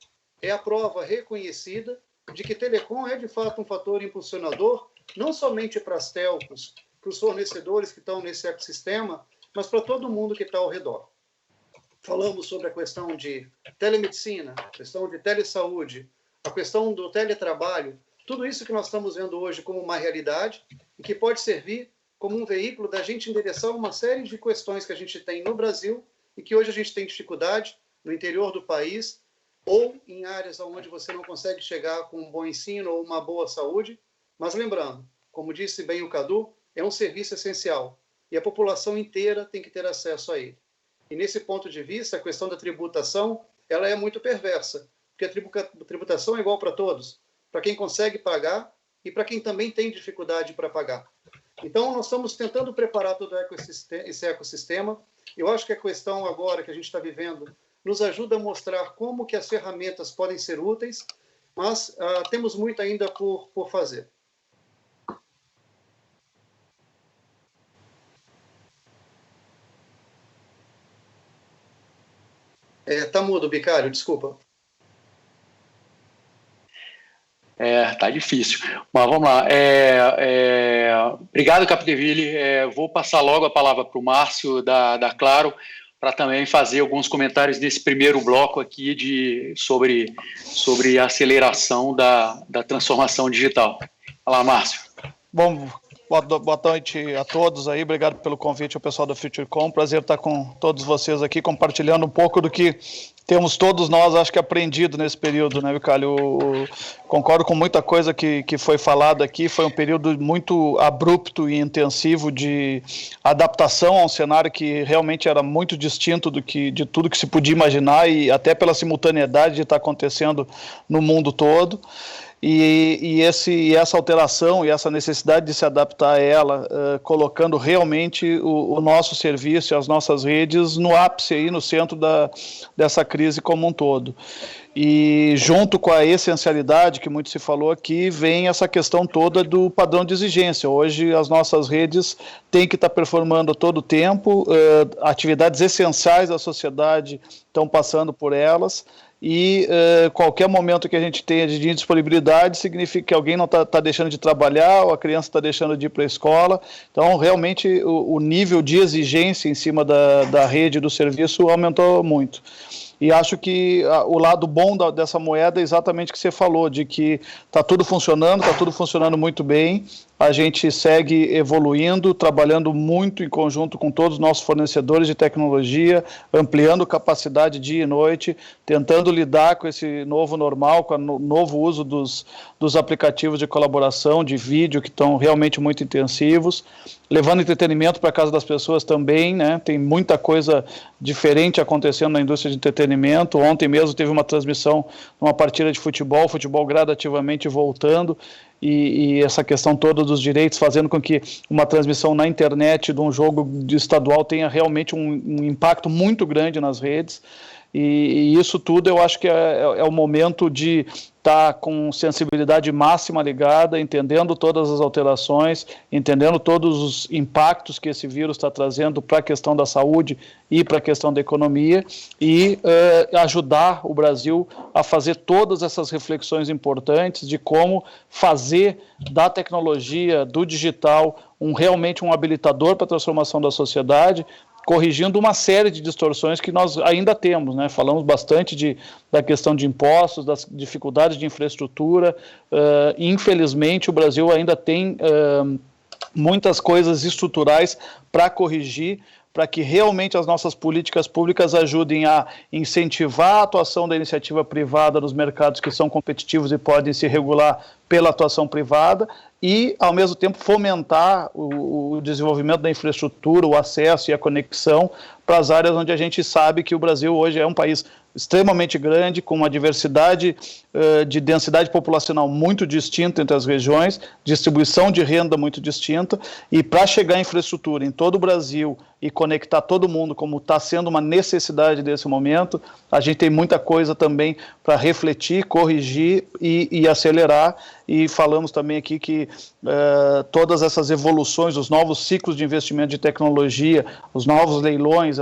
é a prova reconhecida de que telecom é de fato um fator impulsionador, não somente para as telcos, para os fornecedores que estão nesse ecossistema, mas para todo mundo que está ao redor. Falamos sobre a questão de telemedicina, a questão de telesaúde, a questão do teletrabalho, tudo isso que nós estamos vendo hoje como uma realidade e que pode servir como um veículo da gente endereçar uma série de questões que a gente tem no Brasil e que hoje a gente tem dificuldade no interior do país ou em áreas onde você não consegue chegar com um bom ensino ou uma boa saúde. Mas lembrando, como disse bem o Cadu, é um serviço essencial e a população inteira tem que ter acesso a ele. E nesse ponto de vista, a questão da tributação ela é muito perversa, porque a tributação é igual para todos, para quem consegue pagar e para quem também tem dificuldade para pagar. Então, nós estamos tentando preparar todo esse ecossistema. Eu acho que a questão agora que a gente está vivendo nos ajuda a mostrar como que as ferramentas podem ser úteis, mas temos muito ainda por fazer. Tá mudo, Bicário, desculpa. Tá difícil. Mas vamos lá. Obrigado, Capdeville. Vou passar logo a palavra para o Márcio da Claro, para também fazer alguns comentários nesse primeiro bloco aqui sobre a aceleração da transformação digital. Vai lá, Márcio. Bom, boa noite a todos aí, obrigado pelo convite ao pessoal da FutureCom, prazer estar com todos vocês aqui, compartilhando um pouco do que temos todos nós, acho que, aprendido nesse período, né, Vicálio? Concordo com muita coisa que foi falada aqui, foi um período muito abrupto e intensivo de adaptação a um cenário que realmente era muito distinto de tudo que se podia imaginar e até pela simultaneidade de estar acontecendo no mundo todo. E essa alteração e essa necessidade de se adaptar a ela, colocando realmente o nosso serviço e as nossas redes no ápice, aí, no centro dessa crise como um todo. E junto com a essencialidade que muito se falou aqui, vem essa questão toda do padrão de exigência. Hoje as nossas redes têm que estar performando todo o tempo, atividades essenciais da sociedade estão passando por elas, e qualquer momento que a gente tenha de indisponibilidade significa que alguém não está deixando de trabalhar ou a criança está deixando de ir para a escola. Então, realmente, o nível de exigência em cima da rede do serviço aumentou muito. E acho que o lado bom dessa moeda é exatamente o que você falou, de que está tudo funcionando muito bem, a gente segue evoluindo, trabalhando muito em conjunto com todos os nossos fornecedores de tecnologia, ampliando capacidade dia e noite, tentando lidar com esse novo normal, com o novo uso dos aplicativos de colaboração, de vídeo, que estão realmente muito intensivos. levando entretenimento para casa das pessoas também, né? Tem muita coisa diferente acontecendo na indústria de entretenimento. Ontem mesmo teve uma transmissão, uma partida de futebol gradativamente voltando, e essa questão toda dos direitos fazendo com que uma transmissão na internet de um jogo estadual tenha realmente um impacto muito grande nas redes. E isso tudo eu acho que é o momento de estar com sensibilidade máxima ligada, entendendo todas as alterações, entendendo todos os impactos que esse vírus está trazendo para a questão da saúde e para a questão da economia, e ajudar o Brasil a fazer todas essas reflexões importantes de como fazer da tecnologia, do digital, realmente um habilitador para a transformação da sociedade, corrigindo uma série de distorções que nós ainda temos, né? Falamos bastante da questão de impostos, das dificuldades de infraestrutura. Infelizmente, o Brasil ainda tem muitas coisas estruturais para corrigir, para que realmente as nossas políticas públicas ajudem a incentivar a atuação da iniciativa privada nos mercados que são competitivos e podem se regular pela atuação privada, e, ao mesmo tempo, fomentar o desenvolvimento da infraestrutura, o acesso e a conexão para as áreas onde a gente sabe que o Brasil hoje é um país extremamente grande, com uma diversidade de densidade populacional muito distinta entre as regiões, distribuição de renda muito distinta, e para chegar à infraestrutura em todo o Brasil e conectar todo mundo, como está sendo uma necessidade desse momento, a gente tem muita coisa também para refletir, corrigir e acelerar. E falamos também aqui que todas essas evoluções, os novos ciclos de investimento de tecnologia, os novos leilões,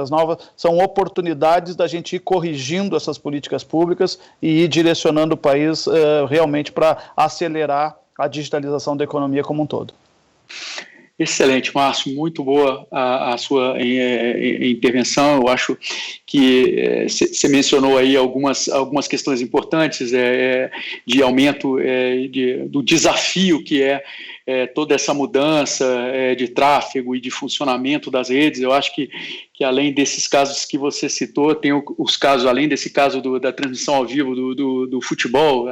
são oportunidades da gente ir corrigindo essas políticas públicas e ir direcionando o país realmente para acelerar a digitalização da economia como um todo. Excelente, Márcio, muito boa a sua intervenção. Eu acho que você mencionou aí algumas questões importantes de aumento do desafio que é toda essa mudança de tráfego e de funcionamento das redes. Eu acho que além desses casos que você citou, tem os casos, além desse caso da transmissão ao vivo do futebol,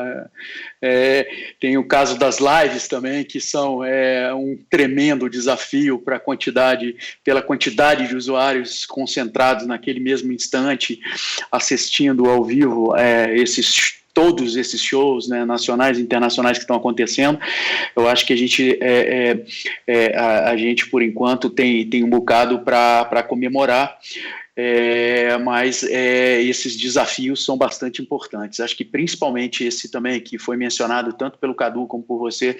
tem o caso das lives também, que são um tremendo desafio pela quantidade de usuários concentrados naquele mesmo instante, assistindo ao vivo todos esses shows, né, nacionais e internacionais que estão acontecendo. Eu acho que a gente por enquanto tem um bocado para comemorar, mas esses desafios são bastante importantes. Acho que principalmente esse também, que foi mencionado tanto pelo Cadu como por você,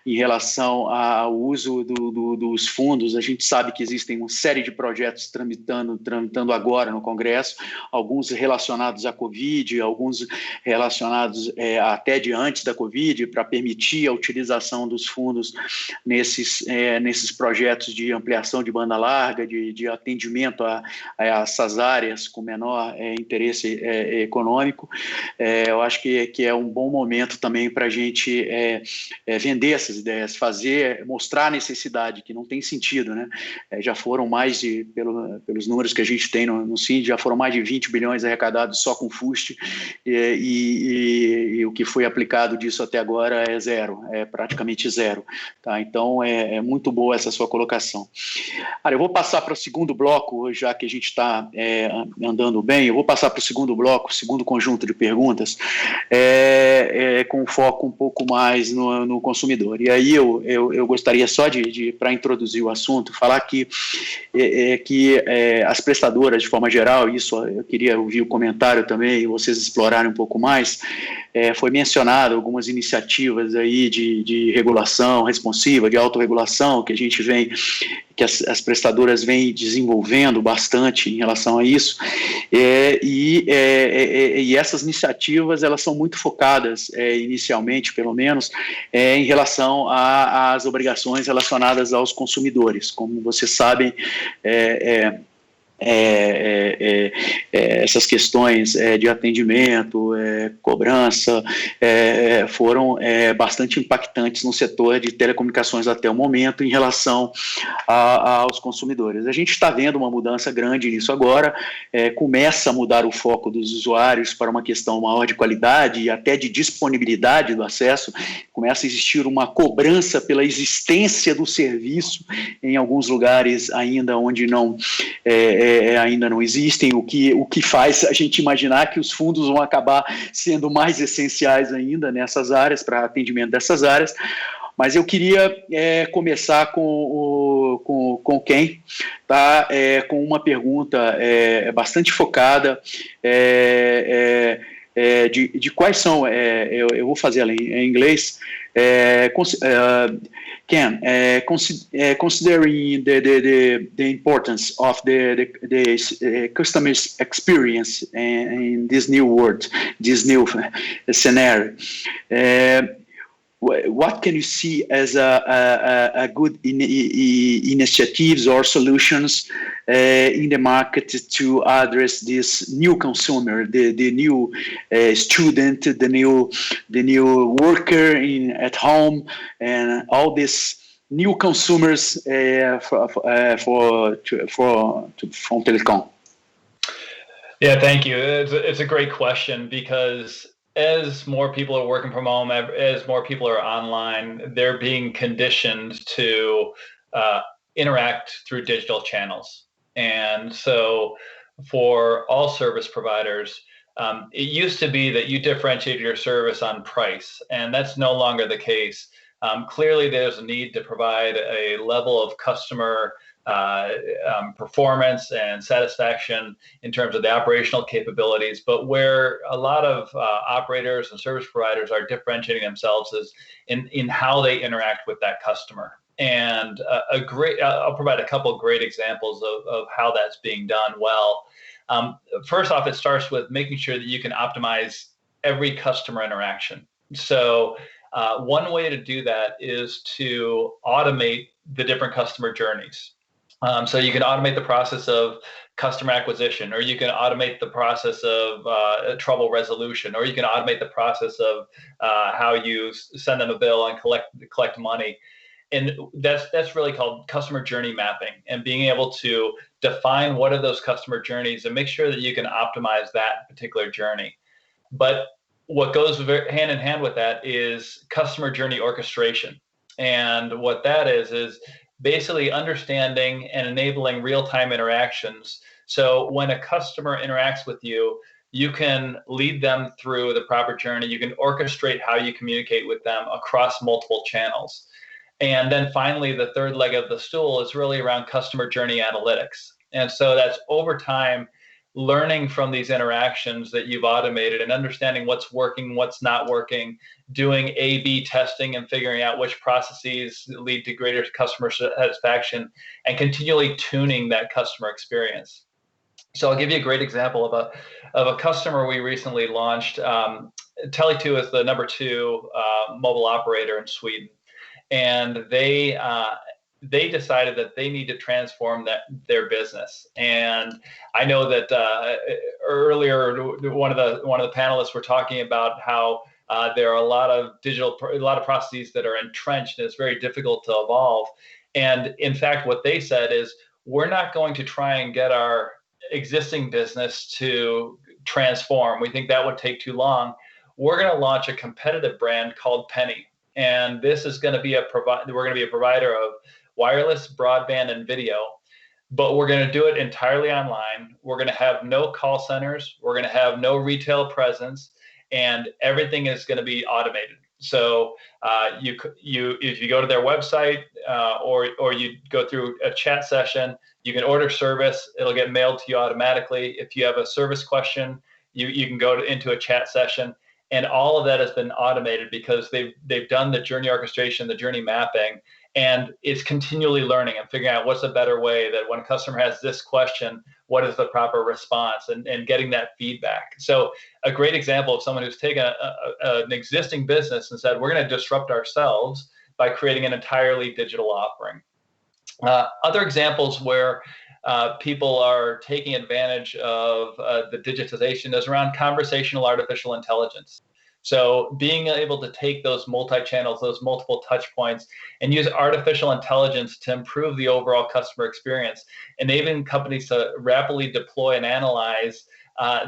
em relação ao uso dos fundos. A gente sabe que existem uma série de projetos tramitando agora no Congresso, alguns relacionados à Covid, alguns relacionados até de antes da Covid, para permitir a utilização dos fundos nesses projetos de ampliação de banda larga, de atendimento a essas áreas com menor interesse econômico. Eu acho que é um bom momento também para a gente vender essas ideias, mostrar a necessidade, que não tem sentido, né? Já foram pelos números que a gente tem no CIND, já foram mais de 20 bilhões arrecadados só com FUST, e o que foi aplicado disso até agora é zero, praticamente zero. Tá? Então, é muito boa essa sua colocação. Eu vou passar para o segundo bloco, já que a gente está andando bem. Eu vou passar para o segundo bloco, o segundo conjunto de perguntas, com foco um pouco mais no consumidor. E aí eu gostaria só para introduzir o assunto, falar que as prestadoras, de forma geral, isso eu queria ouvir o comentário também, e vocês explorarem um pouco mais. Foi mencionado algumas iniciativas aí de regulação responsiva, de autorregulação, que a gente que as prestadoras vêm desenvolvendo bastante em relação a isso, e essas iniciativas, elas são muito focadas, inicialmente, pelo menos, em relação às obrigações relacionadas aos consumidores. Como vocês sabem, essas questões de atendimento, cobrança, foram bastante impactantes no setor de telecomunicações até o momento em relação aos consumidores. A gente está vendo uma mudança grande nisso agora, começa a mudar o foco dos usuários para uma questão maior de qualidade e até de disponibilidade do acesso, começa a existir uma cobrança pela existência do serviço em alguns lugares ainda onde ainda não existem, o que faz a gente imaginar que os fundos vão acabar sendo mais essenciais ainda nessas áreas, para atendimento dessas áreas. Mas eu queria começar com quem está com uma pergunta bastante focada de quais são, eu vou fazer ela em inglês, Ken, considering the importance of the customer experience in this new world, this new scenario, what can you see as a good initiatives or solutions in the market to address this new consumer, the new student, the new worker at home, and all these new consumers from telecom? Yeah, thank you. It's a great question, because as more people are working from home, as more people are online, they're being conditioned to interact through digital channels. And so for all service providers, it used to be that you differentiated your service on price, and that's no longer the case. Clearly, there's a need to provide a level of customer performance and satisfaction in terms of the operational capabilities, but where a lot of operators and service providers are differentiating themselves is in how they interact with that customer. And I'll provide a couple of great examples of how that's being done well. First off, it starts with making sure that you can optimize every customer interaction. So one way to do that is to automate the different customer journeys. So you can automate the process of customer acquisition, or you can automate the process of trouble resolution, or you can automate the process of how you send them a bill and collect money. And that's really called customer journey mapping, and being able to define what are those customer journeys and make sure that you can optimize that particular journey. But what goes hand in hand with that is customer journey orchestration. And what that is basically understanding and enabling real-time interactions. So when a customer interacts with you, you can lead them through the proper journey. You can orchestrate how you communicate with them across multiple channels. And then finally, the third leg of the stool is really around customer journey analytics. And so that's over time, learning from these interactions that you've automated and understanding what's working, what's not working, doing A/B testing and figuring out which processes lead to greater customer satisfaction, and continually tuning that customer experience. So I'll give you a great example of a customer we recently launched. Tele2 is the number 2 mobile operator in Sweden, and they decided that they need to transform their business. And I know that earlier one of the panelists were talking about how there are a lot of processes that are entrenched, and it's very difficult to evolve. And in fact, what they said is, we're not going to try and get our existing business to transform. We think that would take too long. We're going to launch a competitive brand called Penny, and this is going to be we're going to be a provider of wireless, broadband, and video, but we're going to do it entirely online. We're going to have no call centers. We're going to have no retail presence, and everything is going to be automated. So if you go to their website or you go through a chat session, you can order service. It'll get mailed to you automatically. If you have a service question, you can go into a chat session, and all of that has been automated because they've done the journey orchestration, the journey mapping, and it's continually learning and figuring out what's a better way that when a customer has this question, what is the proper response, and getting that feedback. So a great example of someone who's taken an existing business and said, we're going to disrupt ourselves by creating an entirely digital offering. Other examples where people are taking advantage of the digitization is around conversational artificial intelligence. So being able to take those multi-channels, those multiple touch points, and use artificial intelligence to improve the overall customer experience, enabling companies to rapidly deploy and analyze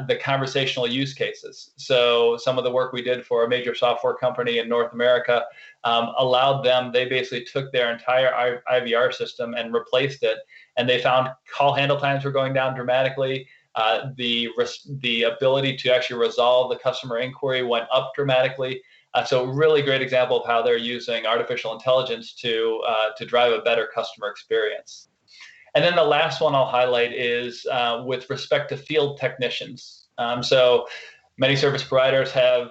the conversational use cases. So some of the work we did for a major software company in North America allowed them, they basically took their entire IVR system and replaced it, and they found call handle times were going down dramatically. The ability to actually resolve the customer inquiry went up dramatically. So really great example of how they're using artificial intelligence to drive a better customer experience. And then the last one I'll highlight is with respect to field technicians. So many service providers have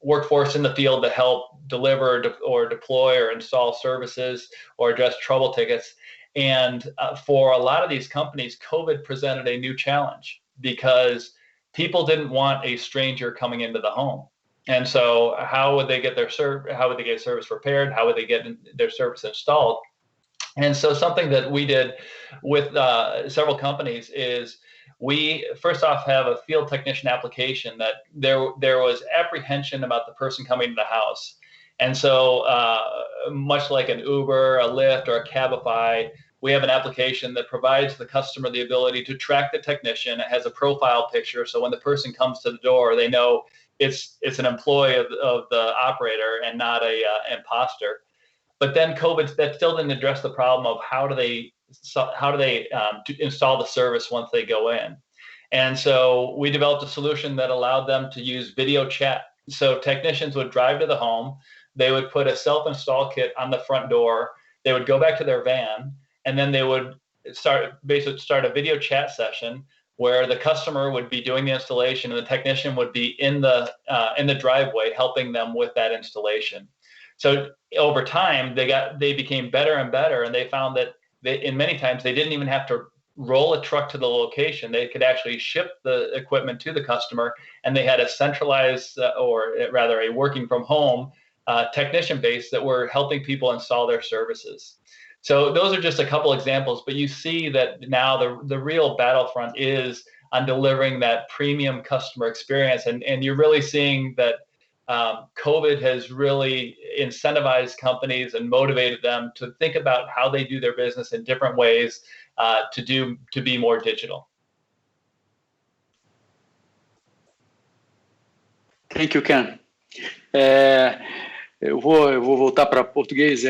workforce in the field to help deliver or deploy or install services or address trouble tickets. And for a lot of these companies, COVID presented a new challenge because people didn't want a stranger coming into the home. And so how would they get their service repaired? How would they get their service installed? And so something that we did with several companies is we first off have a field technician application that there was apprehension about the person coming to the house. And so much like an Uber, a Lyft, or a Cabify, we have an application that provides the customer the ability to track the technician. It has a profile picture, so when the person comes to the door, they know it's an employee of the operator and not a imposter. But then COVID, that still didn't address the problem of how do they install the service once they go in. And so we developed a solution that allowed them to use video chat. So technicians would drive to the home, they would put a self-install kit on the front door, they would go back to their van, and then they would start a video chat session where the customer would be doing the installation and the technician would be in the driveway helping them with that installation. So over time, they became better and better, and they found that in many times they didn't even have to roll a truck to the location. They could actually ship the equipment to the customer, and they had a centralized, or rather a working from home technician base that were helping people install their services. So those are just a couple examples, but you see that now the real battlefront is on delivering that premium customer experience. And you're really seeing that COVID has really incentivized companies and motivated them to think about how they do their business in different ways to be more digital. Thank you, Ken. Eu vou voltar para português.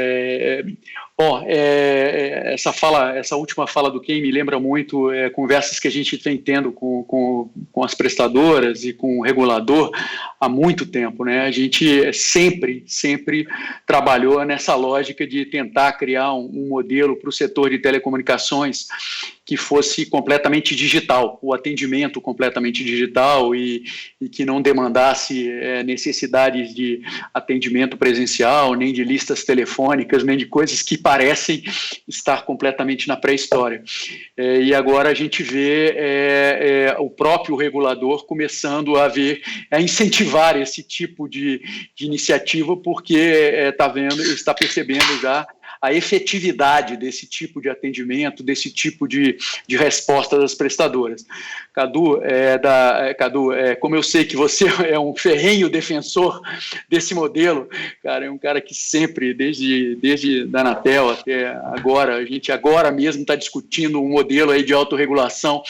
Essa última fala do Ken me lembra muito conversas que a gente vem tendo com as prestadoras e com o regulador há muito tempo, né? A gente sempre trabalhou nessa lógica de tentar criar um modelo para o setor de telecomunicações que fosse completamente digital, o atendimento completamente digital e que não demandasse necessidades de atendimento presencial, nem de listas telefônicas, nem de coisas que parecem estar completamente na pré-história. E agora a gente vê o próprio regulador começando a incentivar esse tipo de iniciativa, porque está percebendo já a efetividade desse tipo de atendimento, desse tipo de resposta das prestadoras. Cadu, como eu sei que você é um ferrenho defensor desse modelo, cara, é um cara que sempre, desde da Anatel até agora, a gente agora mesmo está discutindo um modelo aí de autorregulação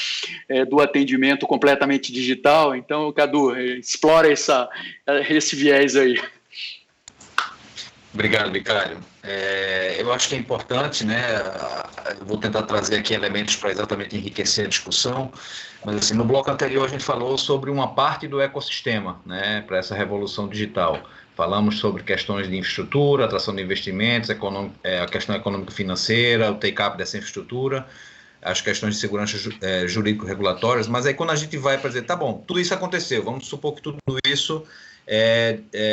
do atendimento completamente digital. Então, Cadu, explora esse viés aí. Obrigado, Vicário. Eu acho que é importante, né? Eu vou tentar trazer aqui elementos para exatamente enriquecer a discussão, mas assim, no bloco anterior a gente falou sobre uma parte do ecossistema, né, para essa revolução digital. Falamos sobre questões de infraestrutura, atração de investimentos, a questão econômico-financeira, o take-up dessa infraestrutura, as questões de segurança jurídico-regulatórias, mas aí quando a gente vai para dizer, tá bom, tudo isso aconteceu, vamos supor que tudo isso...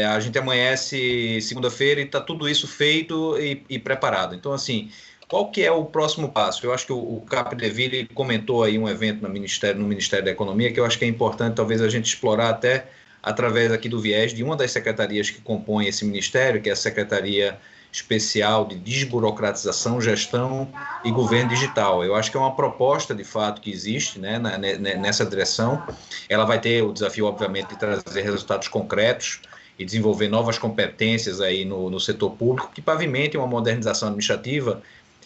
a gente amanhece segunda-feira e está tudo isso feito e preparado. Então, assim, qual que é o próximo passo? Eu acho que o Capdeville comentou aí um evento no Ministério da Economia que eu acho que é importante talvez a gente explorar até através aqui do viés de uma das secretarias que compõem esse ministério, que é a Secretaria especial de desburocratização, gestão e governo digital. Eu acho que é uma proposta, de fato, que existe, né, nessa direção. Ela vai ter o desafio, obviamente, de trazer resultados concretos e desenvolver novas competências aí no setor público que pavimentem uma modernização administrativa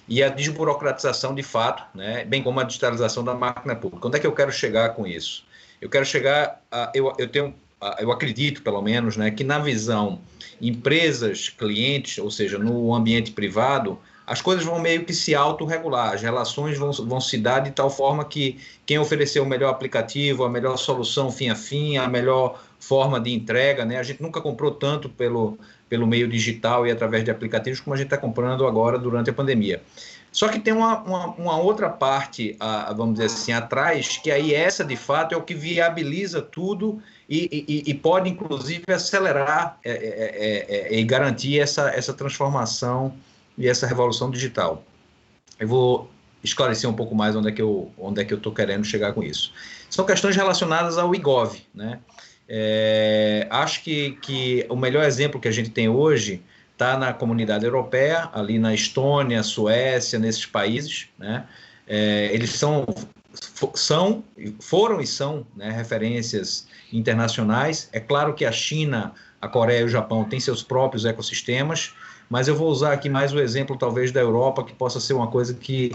e a desburocratização de fato, né, bem como a digitalização da máquina pública. Onde é que eu quero chegar com isso? Eu quero chegar eu acredito, pelo menos, né, que na visão empresas, clientes, ou seja, no ambiente privado, as coisas vão meio que se autorregular, as relações vão se dar de tal forma que quem oferecer o melhor aplicativo, a melhor solução fim a fim, a melhor forma de entrega, né, a gente nunca comprou tanto pelo meio digital e através de aplicativos como a gente está comprando agora durante a pandemia. Só que tem uma outra parte, vamos dizer assim, atrás, que aí essa, de fato, é o que viabiliza tudo e pode, inclusive, acelerar e garantir essa transformação e essa revolução digital. Eu vou esclarecer um pouco mais onde é que eu estou querendo chegar com isso. São questões relacionadas ao eGov, né? Acho que o melhor exemplo que a gente tem hoje está na comunidade europeia, ali na Estônia, Suécia, nesses países, né? Eles foram e são, né, referências internacionais. É claro que a China, a Coreia e o Japão têm seus próprios ecossistemas, mas eu vou usar aqui mais o exemplo, talvez, da Europa, que possa ser uma coisa que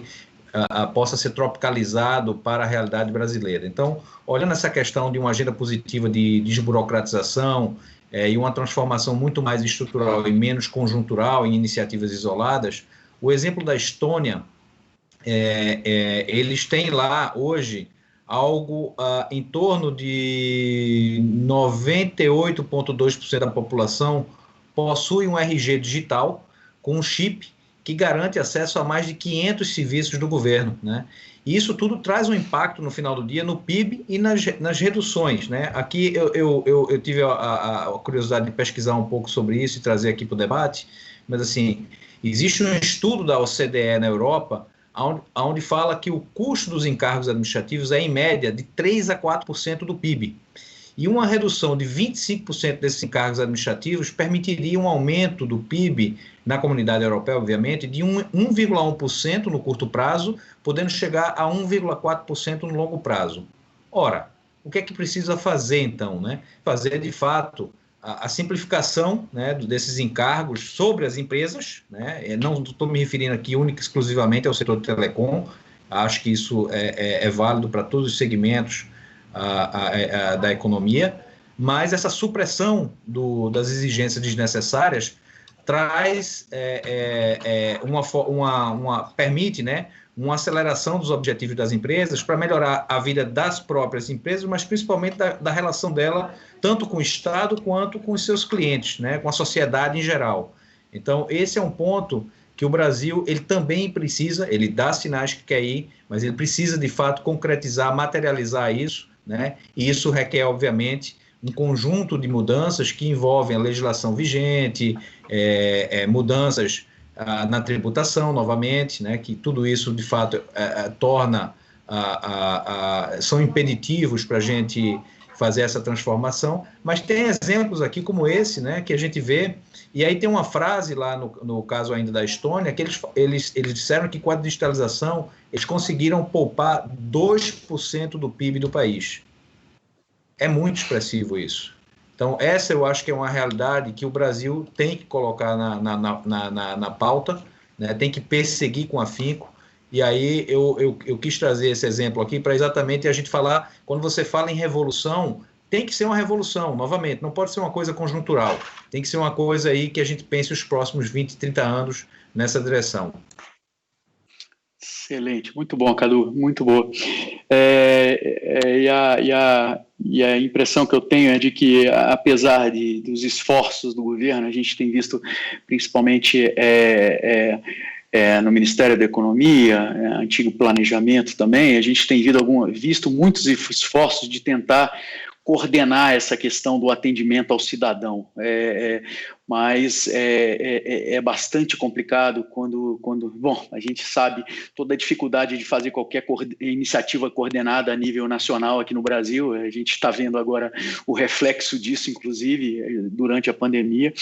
possa ser tropicalizado para a realidade brasileira. Então, olhando essa questão de uma agenda positiva de desburocratização e uma transformação muito mais estrutural e menos conjuntural em iniciativas isoladas, o exemplo da Estônia, eles têm lá hoje algo em torno de 98,2% da população possui um RG digital com um chip que garante acesso a mais de 500 serviços do governo, né? E isso tudo traz um impacto no final do dia no PIB e nas reduções, né? Aqui eu tive a curiosidade de pesquisar um pouco sobre isso e trazer aqui para o debate, mas assim, existe um estudo da OCDE na Europa onde fala que o custo dos encargos administrativos é em média de 3 a 4% do PIB. E uma redução de 25% desses encargos administrativos permitiria um aumento do PIB na comunidade europeia, obviamente, de 1,1% no curto prazo, podendo chegar a 1,4% no longo prazo. Ora, o que é que precisa fazer, então, né? Fazer, de fato, a simplificação, né, desses encargos sobre as empresas, né? Não estou me referindo aqui única e exclusivamente ao setor de telecom, acho que isso é válido para todos os segmentos da economia, mas essa supressão das exigências desnecessárias traz permite, né, uma aceleração dos objetivos das empresas para melhorar a vida das próprias empresas, mas principalmente da relação dela tanto com o Estado quanto com os seus clientes, né, com a sociedade em geral. Então, esse é um ponto que o Brasil, ele também precisa, ele dá sinais que quer ir, mas ele precisa, de fato, concretizar, materializar isso, né? E isso requer, obviamente, um conjunto de mudanças que envolvem a legislação vigente, mudanças na tributação, novamente, né? Que tudo isso, de fato, são impeditivos para a gente fazer essa transformação, mas tem exemplos aqui como esse, né? Que a gente vê, e aí tem uma frase lá no caso ainda da Estônia, que eles disseram que com a digitalização eles conseguiram poupar 2% do PIB do país. É muito expressivo isso. Então, essa eu acho que é uma realidade que o Brasil tem que colocar na pauta, né? Tem que perseguir com afinco. E aí eu quis trazer esse exemplo aqui para exatamente a gente falar, quando você fala em revolução, tem que ser uma revolução, novamente, não pode ser uma coisa conjuntural, tem que ser uma coisa aí que a gente pense os próximos 20, 30 anos nessa direção. Excelente, muito bom, Cadu, muito boa. E a impressão que eu tenho é de que, apesar dos esforços do governo, a gente tem visto principalmente no Ministério da Economia, antigo planejamento também, a gente tem visto muitos esforços de tentar coordenar essa questão do atendimento ao cidadão. mas é bastante complicado quando, bom, a gente sabe toda a dificuldade de fazer qualquer iniciativa coordenada a nível nacional aqui no Brasil. A gente está vendo agora o reflexo disso, inclusive, durante a pandemia.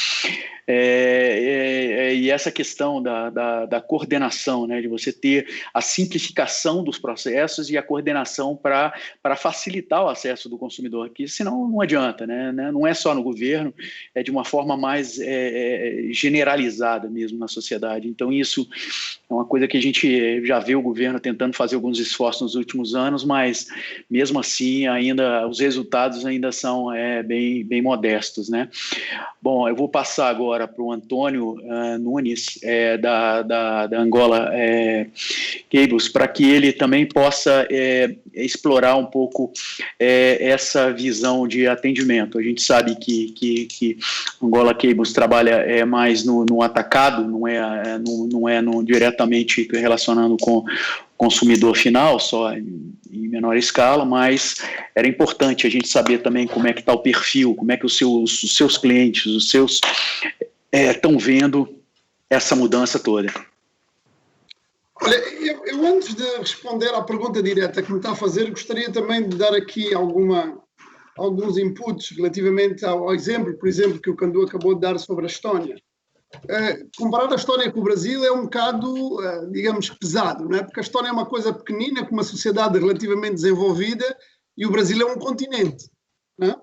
E essa questão da coordenação, né, de você ter a simplificação dos processos e a coordenação para facilitar o acesso do consumidor, que senão não adianta, né? Não é só no governo, é de uma forma mais generalizada mesmo na sociedade. Então isso é uma coisa que a gente já vê o governo tentando fazer alguns esforços nos últimos anos, mas mesmo assim ainda os resultados ainda são bem modestos, né? Bom, eu vou passar agora para o Antônio Nunes, da Angola Cables, para que ele também possa explorar um pouco essa visão de atendimento. A gente sabe que Angola Cables trabalha mais no atacado, não é diretamente relacionando com consumidor final, só em menor escala, mas era importante a gente saber também como é que está o perfil, como é que os seus clientes, os seus estão vendo essa mudança toda. Olha, eu antes de responder à pergunta direta que me está a fazer, gostaria também de dar aqui alguns inputs relativamente ao exemplo, por exemplo, que o Candu acabou de dar sobre a Estónia. Comparar a Estónia com o Brasil é um bocado, digamos, pesado, não é? Porque a Estónia é uma coisa pequenina, com uma sociedade relativamente desenvolvida, e o Brasil é um continente, não é?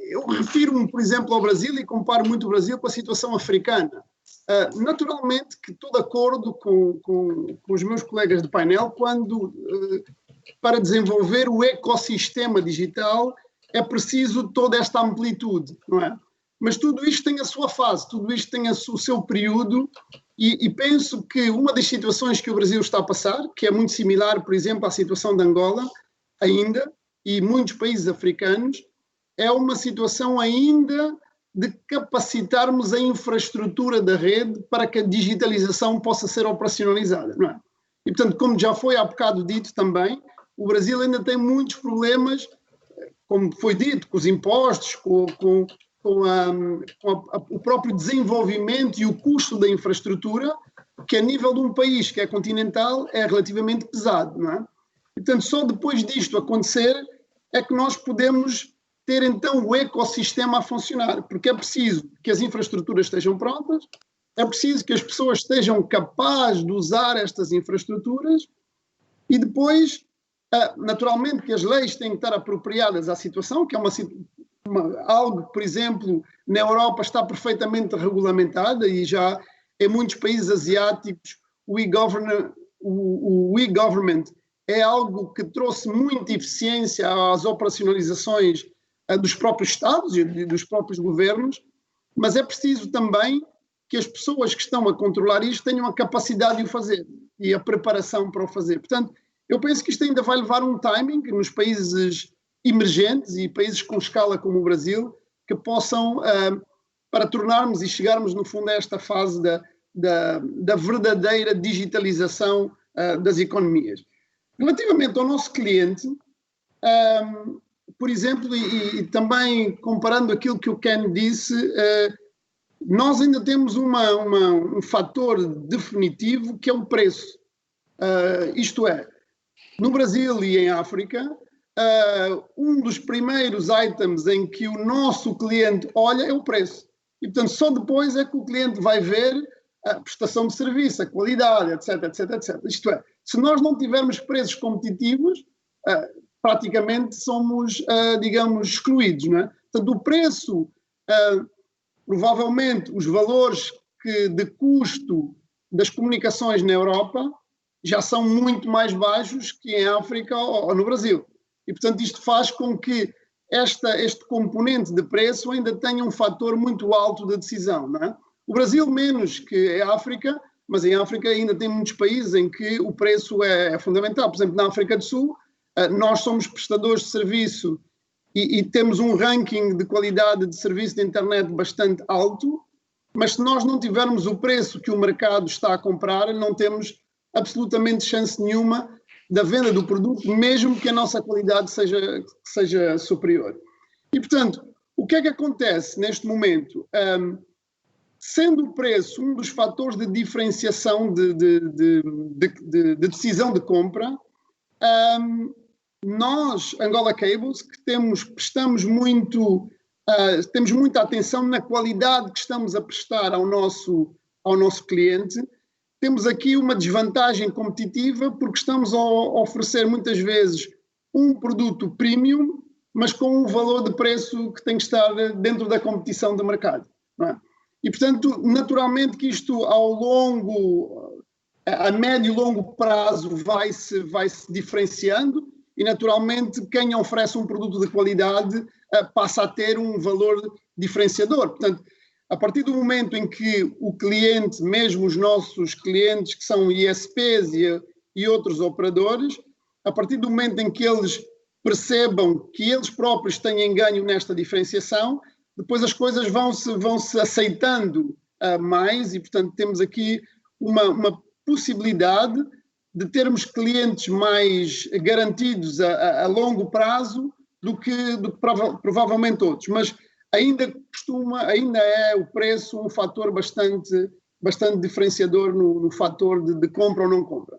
Eu refiro-me, por exemplo, ao Brasil e comparo muito o Brasil com a situação africana. Naturalmente que estou de acordo com os meus colegas de painel quando, para desenvolver o ecossistema digital, é preciso toda esta amplitude, não é? Mas tudo isto tem a sua fase, tudo isto tem o seu período e penso que uma das situações que o Brasil está a passar, que é muito similar, por exemplo, à situação de Angola ainda, e muitos países africanos, é uma situação ainda de capacitarmos a infraestrutura da rede para que a digitalização possa ser operacionalizada, não é? E, portanto, como já foi há bocado dito também, o Brasil ainda tem muitos problemas, como foi dito, com os impostos, com o próprio desenvolvimento e o custo da infraestrutura, que a nível de um país que é continental é relativamente pesado, não é? E, portanto, só depois disto acontecer é que nós podemos ter então o ecossistema a funcionar, porque é preciso que as infraestruturas estejam prontas, é preciso que as pessoas estejam capazes de usar estas infraestruturas e depois, naturalmente, que as leis têm que estar apropriadas à situação, que é algo que, por exemplo, na Europa está perfeitamente regulamentada e já em muitos países asiáticos o e-government é algo que trouxe muita eficiência às operacionalizações dos próprios Estados e dos próprios governos, mas é preciso também que as pessoas que estão a controlar isto tenham a capacidade de o fazer e a preparação para o fazer. Portanto, eu penso que isto ainda vai levar um timing nos países emergentes e países com escala como o Brasil, que possam, para tornarmos e chegarmos no fundo a esta fase da verdadeira digitalização das economias. Relativamente ao nosso cliente, por exemplo, e também comparando aquilo que o Ken disse, nós ainda temos um fator definitivo que é o preço. Isto é, no Brasil e em África, um dos primeiros items em que o nosso cliente olha é o preço. E, portanto, só depois é que o cliente vai ver a prestação de serviço, a qualidade, etc, etc, etc. Isto é, se nós não tivermos preços competitivos, praticamente somos, digamos, excluídos, não é? Portanto, o preço, provavelmente, os valores de custo das comunicações na Europa já são muito mais baixos que em África ou no Brasil. E, portanto, isto faz com que este componente de preço ainda tenha um fator muito alto de decisão, não é? O Brasil menos que a África, mas em África ainda tem muitos países em que o preço é fundamental. Por exemplo, na África do Sul, nós somos prestadores de serviço e temos um ranking de qualidade de serviço de internet bastante alto, mas se nós não tivermos o preço que o mercado está a comprar, não temos absolutamente chance nenhuma da venda do produto, mesmo que a nossa qualidade seja superior. E, portanto, o que é que acontece neste momento? Sendo o preço um dos fatores de diferenciação de decisão de compra, nós, Angola Cables, que temos muita atenção na qualidade que estamos a prestar ao nosso cliente, temos aqui uma desvantagem competitiva porque estamos a oferecer muitas vezes um produto premium, mas com um valor de preço que tem que estar dentro da competição do mercado, não é? E, portanto, naturalmente que isto a médio e longo prazo vai-se diferenciando e, naturalmente, quem oferece um produto de qualidade passa a ter um valor diferenciador. Portanto, a partir do momento em que o cliente, mesmo os nossos clientes que são ISPs e outros operadores, a partir do momento em que eles percebam que eles próprios têm ganho nesta diferenciação, depois as coisas vão-se aceitando mais e, portanto, temos aqui uma possibilidade de termos clientes mais garantidos a longo prazo do que provavelmente outros. Mas ainda é o preço um fator bastante diferenciador no fator de compra ou não compra.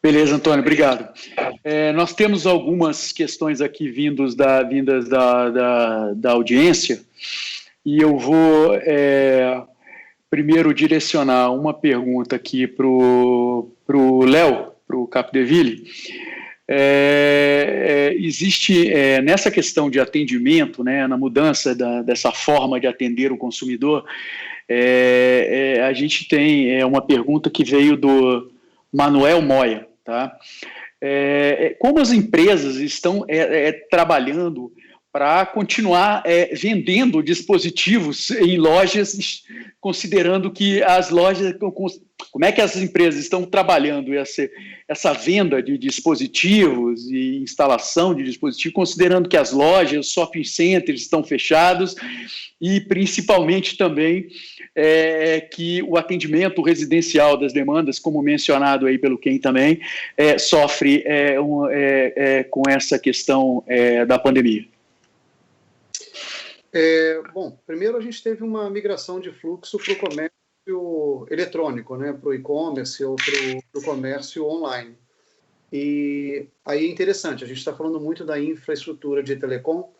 Beleza, Antônio, obrigado. Nós temos algumas questões aqui vindas da audiência e eu vou primeiro direcionar uma pergunta aqui para o Léo, para o Capdeville. Existe nessa questão de atendimento, né, na mudança dessa forma de atender o consumidor, a gente tem uma pergunta que veio do Manuel Moya, tá? Como as empresas estão trabalhando para continuar vendendo dispositivos em lojas, considerando que as lojas, como é que as empresas estão trabalhando essa venda de dispositivos e instalação de dispositivos, considerando que as lojas, os shopping centers estão fechados e principalmente também que o atendimento residencial das demandas, como mencionado aí pelo Ken também, sofre com essa questão da pandemia. Bom, primeiro a gente teve uma migração de fluxo para o comércio eletrônico, né, para o e-commerce ou para o comércio online. E aí é interessante, a gente está falando muito da infraestrutura de telecom,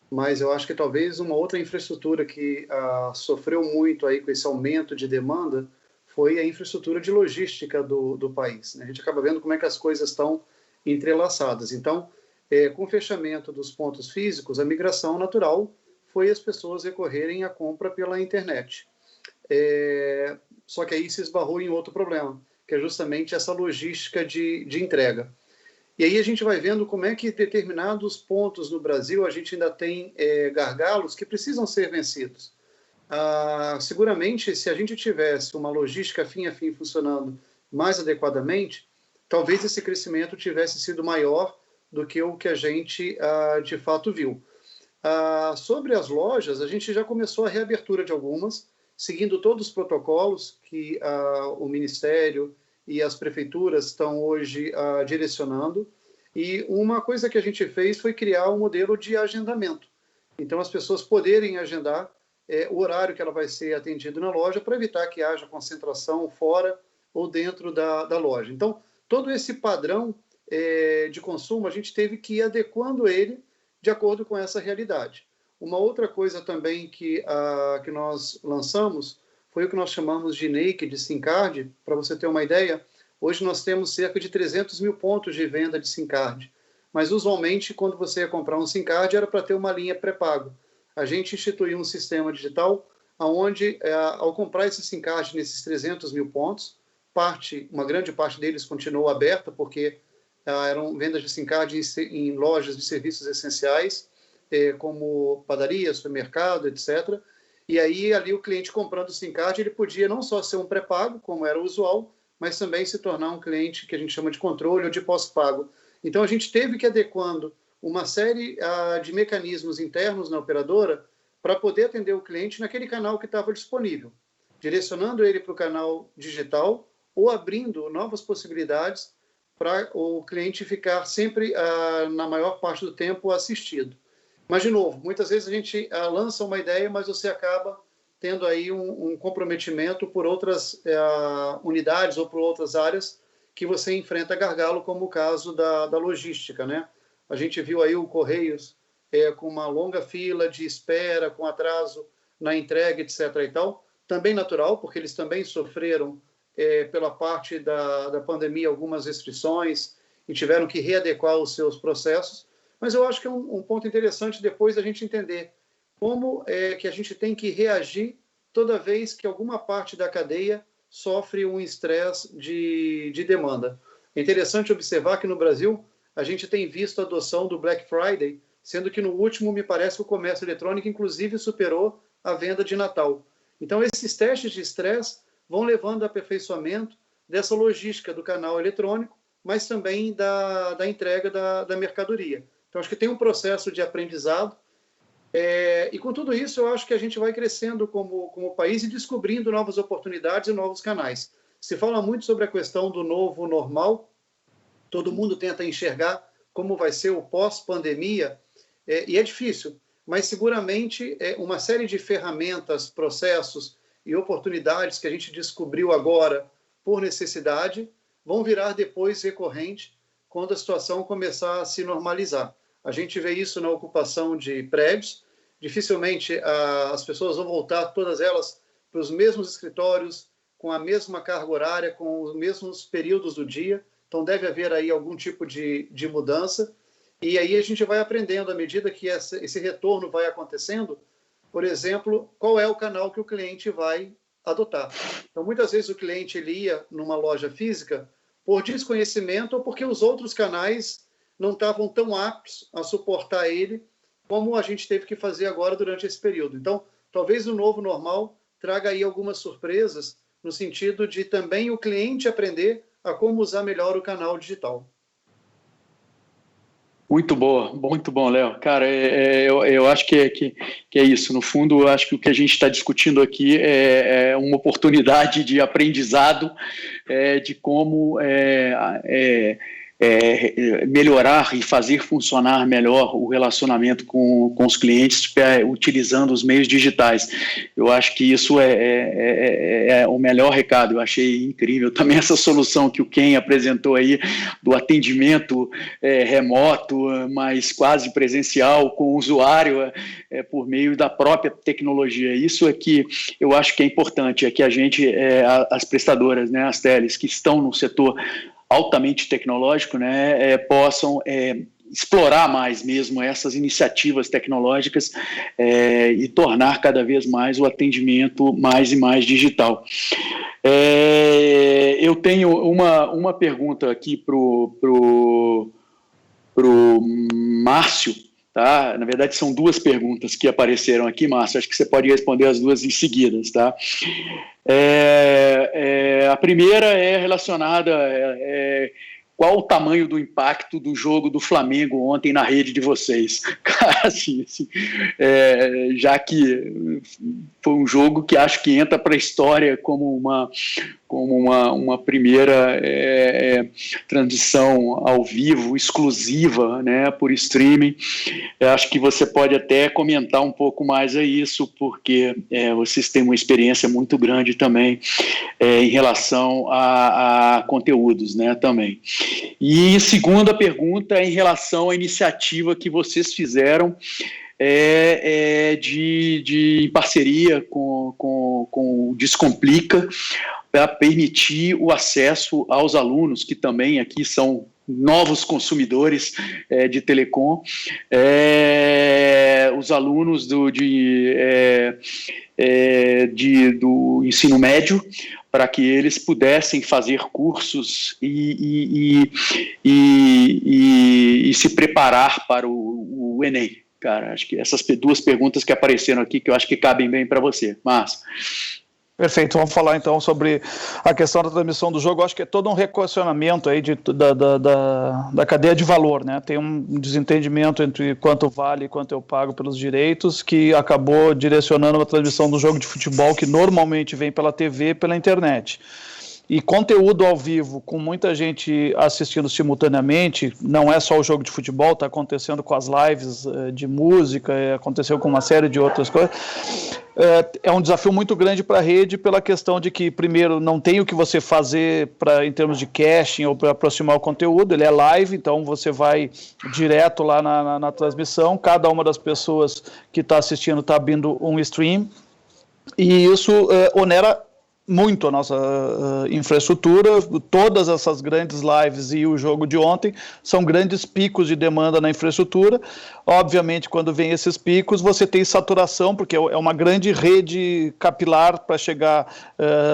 mas eu acho que talvez uma outra infraestrutura que sofreu muito aí com esse aumento de demanda foi a infraestrutura de logística do país, né? A gente acaba vendo como é que as coisas estão entrelaçadas. Então, com o fechamento dos pontos físicos, a migração natural foi as pessoas recorrerem à compra pela internet. Só que aí se esbarrou em outro problema, que é justamente essa logística de entrega. E aí a gente vai vendo como é que determinados pontos no Brasil a gente ainda tem gargalos que precisam ser vencidos. Seguramente, se a gente tivesse uma logística fim a fim funcionando mais adequadamente, talvez esse crescimento tivesse sido maior do que o que a gente de fato viu. Sobre as lojas, a gente já começou a reabertura de algumas, seguindo todos os protocolos que o Ministério e as prefeituras estão hoje direcionando. E uma coisa que a gente fez foi criar um modelo de agendamento. Então, as pessoas poderem agendar o horário que ela vai ser atendida na loja para evitar que haja concentração fora ou dentro da loja. Então, todo esse padrão de consumo, a gente teve que ir adequando ele de acordo com essa realidade. Uma outra coisa também que nós lançamos foi o que nós chamamos de Naked SIM Card. Para você ter uma ideia, hoje nós temos cerca de 300 mil pontos de venda de SIM Card, mas usualmente quando você ia comprar um SIM Card era para ter uma linha pré-pago. A gente instituiu um sistema digital onde, ao comprar esse SIM Card nesses 300 mil pontos, uma grande parte deles continuou aberta porque eram vendas de SIM Card em lojas de serviços essenciais, como padaria, supermercado, etc. E aí, ali, o cliente comprando o SIM Card, ele podia não só ser um pré-pago, como era usual, mas também se tornar um cliente que a gente chama de controle ou de pós-pago. Então, a gente teve que ir adequando uma série de mecanismos internos na operadora para poder atender o cliente naquele canal que estava disponível, direcionando ele para o canal digital ou abrindo novas possibilidades para o cliente ficar sempre, na maior parte do tempo, assistido. Mas, de novo, muitas vezes a gente lança uma ideia, mas você acaba tendo aí um comprometimento por outras unidades ou por outras áreas que você enfrenta gargalo, como o caso da logística, né? A gente viu aí o Correios com uma longa fila de espera, com atraso na entrega, etc. e tal. Também natural, porque eles também sofreram, pela parte da pandemia, algumas restrições e tiveram que readequar os seus processos. Mas eu acho que é um ponto interessante depois a gente entender como que a gente tem que reagir toda vez que alguma parte da cadeia sofre um estresse de demanda. É interessante observar que no Brasil a gente tem visto a adoção do Black Friday, sendo que no último, me parece que o comércio eletrônico, inclusive, superou a venda de Natal. Então, esses testes de estresse vão levando ao aperfeiçoamento dessa logística do canal eletrônico, mas também da entrega da mercadoria. Então, acho que tem um processo de aprendizado. E com tudo isso, eu acho que a gente vai crescendo como país e descobrindo novas oportunidades e novos canais. Se fala muito sobre a questão do novo normal, todo mundo tenta enxergar como vai ser o pós-pandemia, e é difícil, mas seguramente uma série de ferramentas, processos e oportunidades que a gente descobriu agora por necessidade vão virar depois recorrente quando a situação começar a se normalizar. A gente vê isso na ocupação de prédios. Dificilmente as pessoas vão voltar, todas elas, para os mesmos escritórios, com a mesma carga horária, com os mesmos períodos do dia. Então, deve haver aí algum tipo de mudança. E aí a gente vai aprendendo, à medida que esse retorno vai acontecendo, por exemplo, qual é o canal que o cliente vai adotar. Então, muitas vezes o cliente ele ia numa loja física por desconhecimento ou porque os outros canais não estavam tão aptos a suportar ele como a gente teve que fazer agora durante esse período. Então, talvez o novo normal traga aí algumas surpresas no sentido de também o cliente aprender a como usar melhor o canal digital. Muito bom, Léo. Cara, eu acho que é isso. No fundo, eu acho que o que a gente está discutindo aqui é uma oportunidade de aprendizado de como melhorar e fazer funcionar melhor o relacionamento com os clientes utilizando os meios digitais. Eu acho que isso é o melhor recado. Eu achei incrível também essa solução que o Ken apresentou aí do atendimento remoto, mas quase presencial com o usuário por meio da própria tecnologia. Isso é que eu acho que é importante, é que a gente, as prestadoras, né, as teles que estão no setor altamente tecnológico, né, possam explorar mais mesmo essas iniciativas tecnológicas e tornar cada vez mais o atendimento mais e mais digital. Eu tenho uma pergunta aqui para o Márcio, tá? Na verdade, são duas perguntas que apareceram aqui, Márcio, acho que você pode responder as duas em seguida, tá? A primeira é relacionada qual o tamanho do impacto do jogo do Flamengo ontem na rede de vocês? Cara, assim, já que foi um jogo que acho que entra para a história como uma primeira transmissão ao vivo, exclusiva, né, por streaming. Eu acho que você pode até comentar um pouco mais a isso, porque vocês têm uma experiência muito grande também em relação a conteúdos, né, também. E segunda pergunta, em relação à iniciativa que vocês fizeram de parceria com o Descomplica, para permitir o acesso aos alunos, que também aqui são novos consumidores de telecom, os alunos do ensino médio, para que eles pudessem fazer cursos e se preparar para o Enem. Cara, acho que essas duas perguntas que apareceram aqui, que eu acho que cabem bem para você. Mas... Perfeito, vamos falar então sobre a questão da transmissão do jogo. Eu acho que é todo um reequacionamento aí da cadeia de valor, né? Tem um desentendimento entre quanto vale e quanto eu pago pelos direitos, que acabou direcionando a transmissão do jogo de futebol, que normalmente vem pela TV e pela internet. e conteúdo ao vivo, com muita gente assistindo simultaneamente, não é só o jogo de futebol, está acontecendo com as lives de música, aconteceu com uma série de outras coisas, é um desafio muito grande para a rede pela questão de que, primeiro, não tem o que você fazer em termos de caching ou para aproximar o conteúdo, ele é live, então você vai direto lá na transmissão, cada uma das pessoas que está assistindo está abrindo um stream, e isso onera muito a nossa infraestrutura. Todas essas grandes lives e o jogo de ontem são grandes picos de demanda na infraestrutura. Obviamente, quando vem esses picos, você tem saturação, porque é uma grande rede capilar para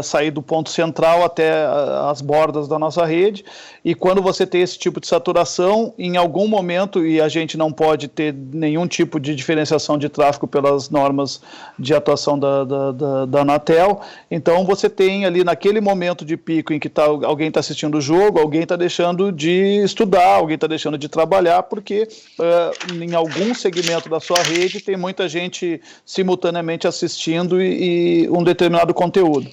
sair do ponto central até as bordas da nossa rede, e quando você tem esse tipo de saturação, em algum momento, e a gente não pode ter nenhum tipo de diferenciação de tráfego pelas normas de atuação da Anatel, então você tem ali naquele momento de pico em que alguém está assistindo o jogo, alguém está deixando de estudar, alguém está deixando de trabalhar, porque em algum segmento da sua rede tem muita gente simultaneamente assistindo e um determinado conteúdo.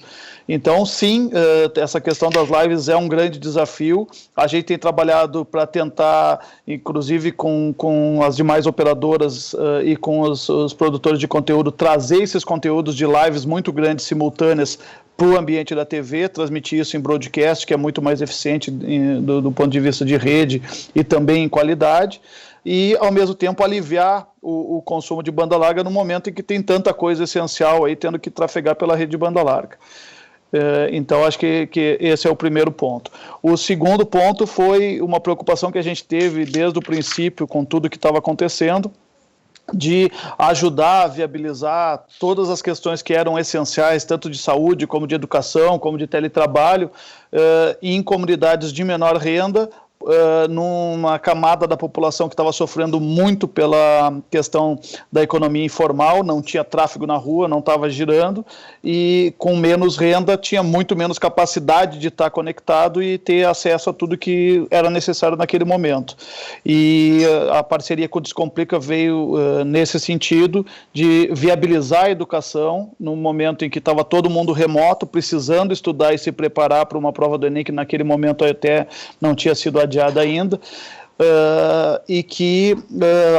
Então, sim, essa questão das lives é um grande desafio. A gente tem trabalhado para tentar, inclusive com as demais operadoras e com os produtores de conteúdo, trazer esses conteúdos de lives muito grandes, simultâneas, para o ambiente da TV, transmitir isso em broadcast, que é muito mais eficiente do ponto de vista de rede e também em qualidade, e, ao mesmo tempo, aliviar o consumo de banda larga no momento em que tem tanta coisa essencial aí tendo que trafegar pela rede de banda larga. Então, acho que esse é o primeiro ponto. O segundo ponto foi uma preocupação que a gente teve desde o princípio com tudo que estava acontecendo, de ajudar a viabilizar todas as questões que eram essenciais, tanto de saúde, como de educação, como de teletrabalho, em comunidades de menor renda, numa camada da população que estava sofrendo muito pela questão da economia informal, não tinha tráfego na rua, não estava girando, e com menos renda tinha muito menos capacidade de estar conectado e ter acesso a tudo que era necessário naquele momento. E a parceria com o Descomplica veio nesse sentido de viabilizar a educação no momento em que estava todo mundo remoto, precisando estudar e se preparar para uma prova do Enem, que naquele momento até não tinha sido adiada ainda, e que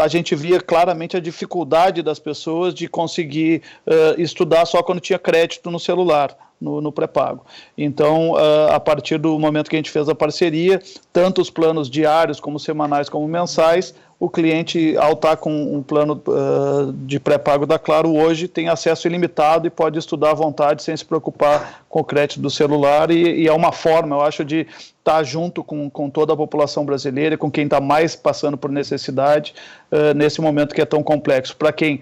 a gente via claramente a dificuldade das pessoas de conseguir estudar só quando tinha crédito no celular, no pré-pago. Então, a partir do momento que a gente fez a parceria, tanto os planos diários, como semanais, como mensais, o cliente, ao estar com um plano de pré-pago da Claro hoje, tem acesso ilimitado e pode estudar à vontade sem se preocupar com o crédito do celular, e é uma forma, eu acho, de estar junto com toda a população brasileira, com quem está mais passando por necessidade nesse momento que é tão complexo. Para quem,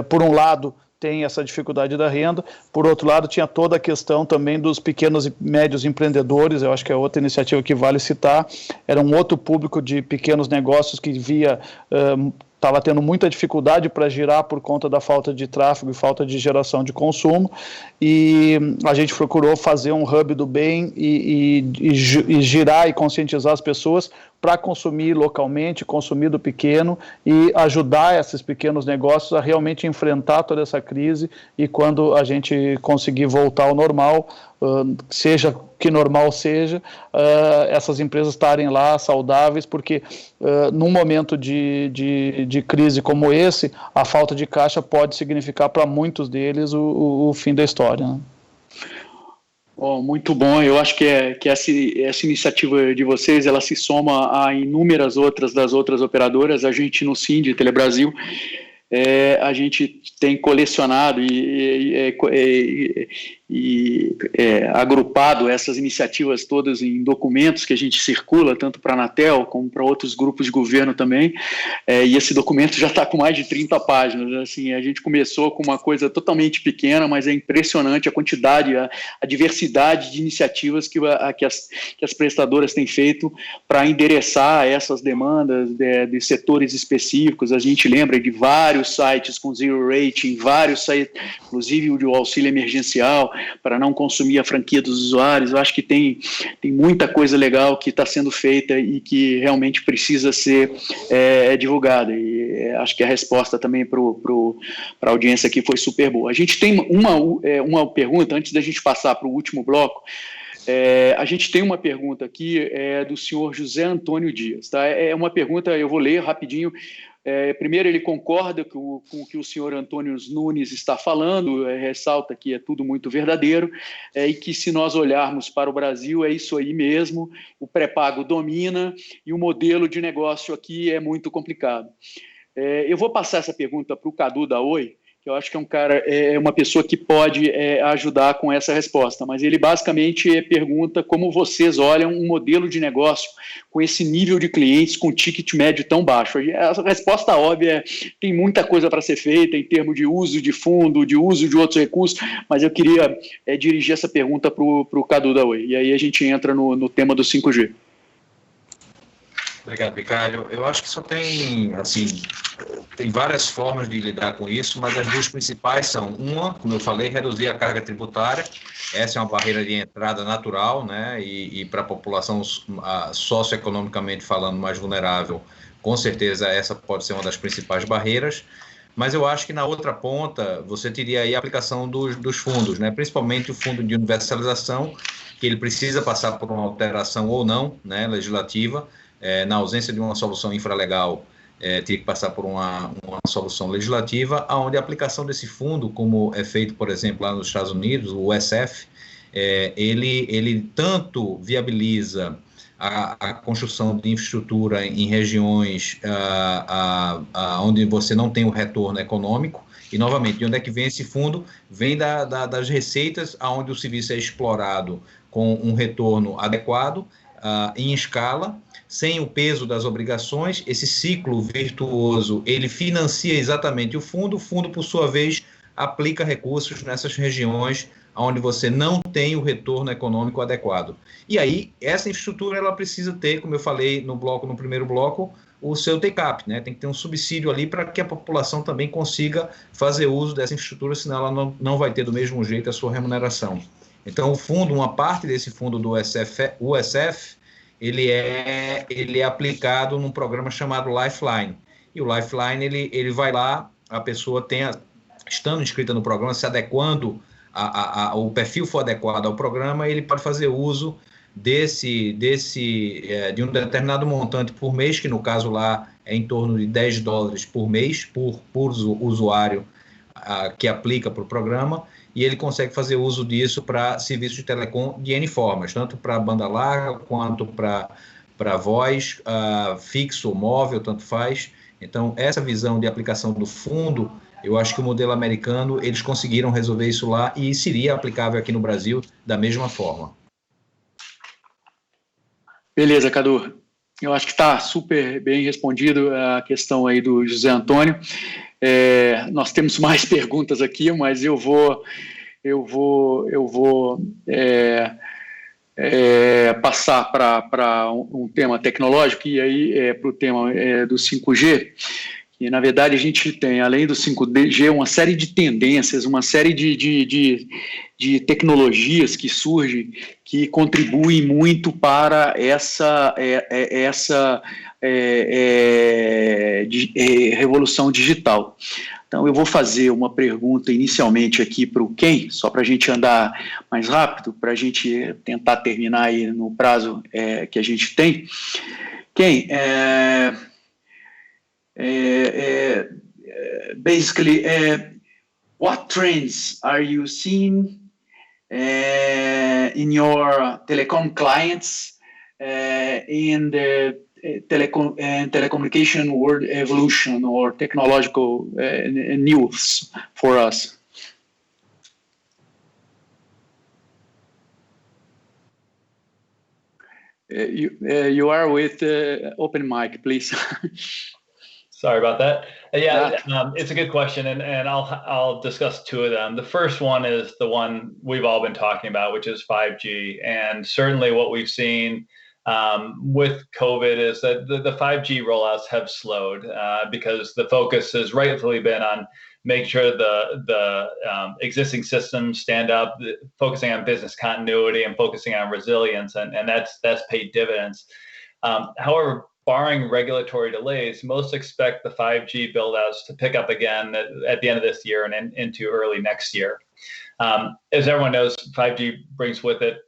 por um lado, tem essa dificuldade da renda, por outro lado, tinha toda a questão também dos pequenos e médios empreendedores, eu acho que é outra iniciativa que vale citar, era um outro público de pequenos negócios que estava tendo muita dificuldade para girar por conta da falta de tráfego e falta de geração de consumo, e a gente procurou fazer um hub do bem e girar e conscientizar as pessoas para consumir localmente, consumir do pequeno e ajudar esses pequenos negócios a realmente enfrentar toda essa crise, e quando a gente conseguir voltar ao normal, seja que normal seja, essas empresas estarem lá saudáveis, porque num momento de crise como esse, a falta de caixa pode significar para muitos deles o fim da história, né? Muito bom. Eu acho que essa iniciativa de vocês, ela se soma a inúmeras outras das outras operadoras. A gente no Sind, Telebrasil, a gente tem colecionado e agrupado essas iniciativas todas em documentos que a gente circula, tanto para a Anatel como para outros grupos de governo também, e esse documento já está com mais de 30 páginas. Assim, a gente começou com uma coisa totalmente pequena, mas é impressionante a quantidade, a diversidade de iniciativas que as prestadoras têm feito para endereçar essas demandas de setores específicos. A gente lembra de vários sites com zero rating, vários sites, inclusive o de auxílio emergencial, para não consumir a franquia dos usuários. Eu acho que tem muita coisa legal que está sendo feita e que realmente precisa ser divulgada, e acho que a resposta também para a audiência aqui foi super boa. A gente tem uma pergunta, antes da gente passar para o último bloco, A gente tem uma pergunta aqui do senhor José Antônio Dias. Tá? É uma pergunta, eu vou ler rapidinho. Primeiro, ele concorda com o que o senhor Antônio Nunes está falando, ressalta que é tudo muito verdadeiro, e que se nós olharmos para o Brasil, é isso aí mesmo, o pré-pago domina e o modelo de negócio aqui é muito complicado. Eu vou passar essa pergunta para o Cadu da Oi, que eu acho que é uma pessoa que pode ajudar com essa resposta, mas ele basicamente pergunta como vocês olham um modelo de negócio com esse nível de clientes com ticket médio tão baixo. A resposta óbvia é tem muita coisa para ser feita em termos de uso de fundo, de uso de outros recursos, mas eu queria dirigir essa pergunta para o Cadu da Oi, e aí a gente entra no tema do 5G. Obrigado, Bicalho. Eu acho que só tem, assim, tem várias formas de lidar com isso, mas as duas principais são, uma, como eu falei, reduzir a carga tributária. Essa é uma barreira de entrada natural, né? E para a população socioeconomicamente falando mais vulnerável, com certeza essa pode ser uma das principais barreiras. Mas eu acho que na outra ponta você teria aí a aplicação dos fundos, né? Principalmente o fundo de universalização, que ele precisa passar por uma alteração ou não, né, legislativa. Na ausência de uma solução infralegal, teria que passar por uma solução legislativa, onde a aplicação desse fundo, como é feito, por exemplo, lá nos Estados Unidos, o USF, ele tanto viabiliza a construção de infraestrutura em regiões onde você não tem o retorno econômico, e, novamente, de onde é que vem esse fundo? Vem das receitas, onde o serviço é explorado com um retorno adequado, em escala, sem o peso das obrigações. Esse ciclo virtuoso, ele financia exatamente o fundo, por sua vez, aplica recursos nessas regiões onde você não tem o retorno econômico adequado. E aí, essa infraestrutura, ela precisa ter, como eu falei no primeiro bloco, o seu take-up, né? Tem que ter um subsídio ali para que a população também consiga fazer uso dessa infraestrutura, senão ela não vai ter do mesmo jeito a sua remuneração. Então, o fundo, uma parte desse fundo do USF, ele é aplicado num programa chamado Lifeline. E o Lifeline, ele vai lá, a pessoa estando inscrita no programa, se adequando, o perfil for adequado ao programa, ele pode fazer uso de um determinado montante por mês, que no caso lá é em torno de $10 por mês, por usuário que aplica para o programa, e ele consegue fazer uso disso para serviços de telecom de N formas, tanto para banda larga quanto para voz, fixo ou móvel, tanto faz. Então, essa visão de aplicação do fundo, eu acho que o modelo americano, eles conseguiram resolver isso lá e seria aplicável aqui no Brasil da mesma forma. Beleza, Cadu. Eu acho que está super bem respondido a questão aí do José Antônio. Nós temos mais perguntas aqui, mas eu vou passar para um tema tecnológico, e aí para o tema do 5G, que na verdade a gente tem, além do 5G, uma série de tendências, uma série de tecnologias que surgem, que contribuem muito para essa revolução digital. Então, eu vou fazer uma pergunta inicialmente aqui para o Ken, só para a gente andar mais rápido, para a gente tentar terminar aí no prazo que a gente tem. Ken, basically, what trends are you seeing in your telecom clients in the telecommunication world evolution or technological news for us? You are with open mic, please. Sorry about that. It's a good question, and I'll discuss two of them. The first one is the one we've all been talking about, which is 5G, and certainly what we've seen with COVID is that the 5G rollouts have slowed because the focus has rightfully been on making sure the existing systems stand up, focusing on business continuity and focusing on resilience, and that's paid dividends. However, barring regulatory delays, most expect the 5G build-outs to pick up again at the end of this year and into early next year. As everyone knows, 5G brings with it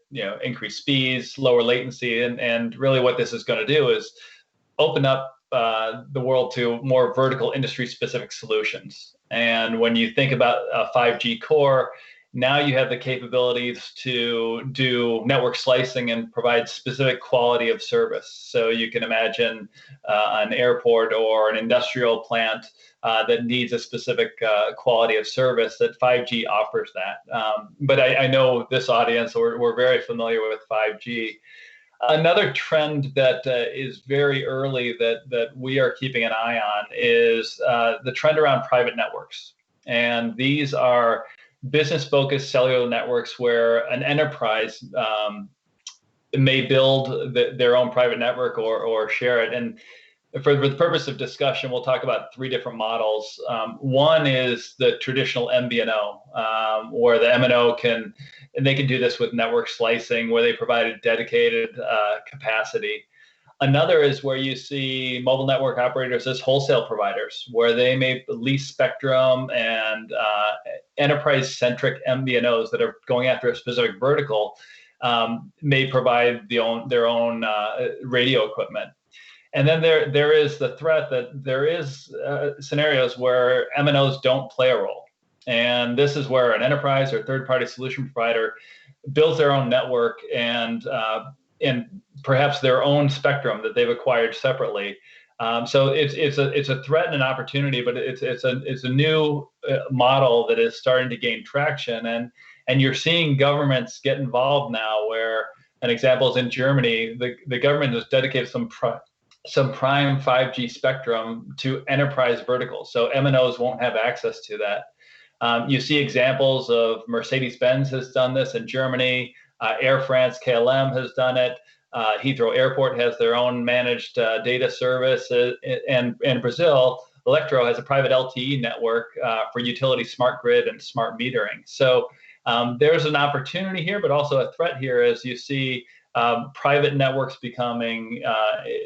increase speeds, lower latency, and really what this is going to do is open up the world to more vertical industry-specific solutions. And when you think about a 5G core, now you have the capabilities to do network slicing and provide specific quality of service. So you can imagine an airport or an industrial plant that needs a specific quality of service, that 5G offers that. But I know this audience, we're very familiar with 5G. Another trend that is very early that we are keeping an eye on is the trend around private networks. And these are business-focused cellular networks where an enterprise may build their own private network or share it. And for the purpose of discussion, we'll talk about 3 different models. One is the traditional MVNO, where the MNO can do this with network slicing, where they provide a dedicated capacity. Another is where you see mobile network operators as wholesale providers, where they may lease spectrum, and enterprise-centric MVNOs that are going after a specific vertical may provide their own radio equipment. And then there is the threat that there is scenarios where MNOs don't play a role. And this is where an enterprise or third-party solution provider builds their own network and perhaps their own spectrum that they've acquired separately. So it's a threat and an opportunity, but it's a new model that is starting to gain traction, and you're seeing governments get involved now. Where an example is in Germany, the government has dedicated some prime 5G spectrum to enterprise verticals, so MNOs won't have access to that. You see examples of Mercedes-Benz has done this in Germany. Air France, KLM has done it. Heathrow Airport has their own managed data service. And in Brazil, Electro has a private LTE network for utility smart grid and smart metering. So there's an opportunity here, but also a threat here as you see private networks becoming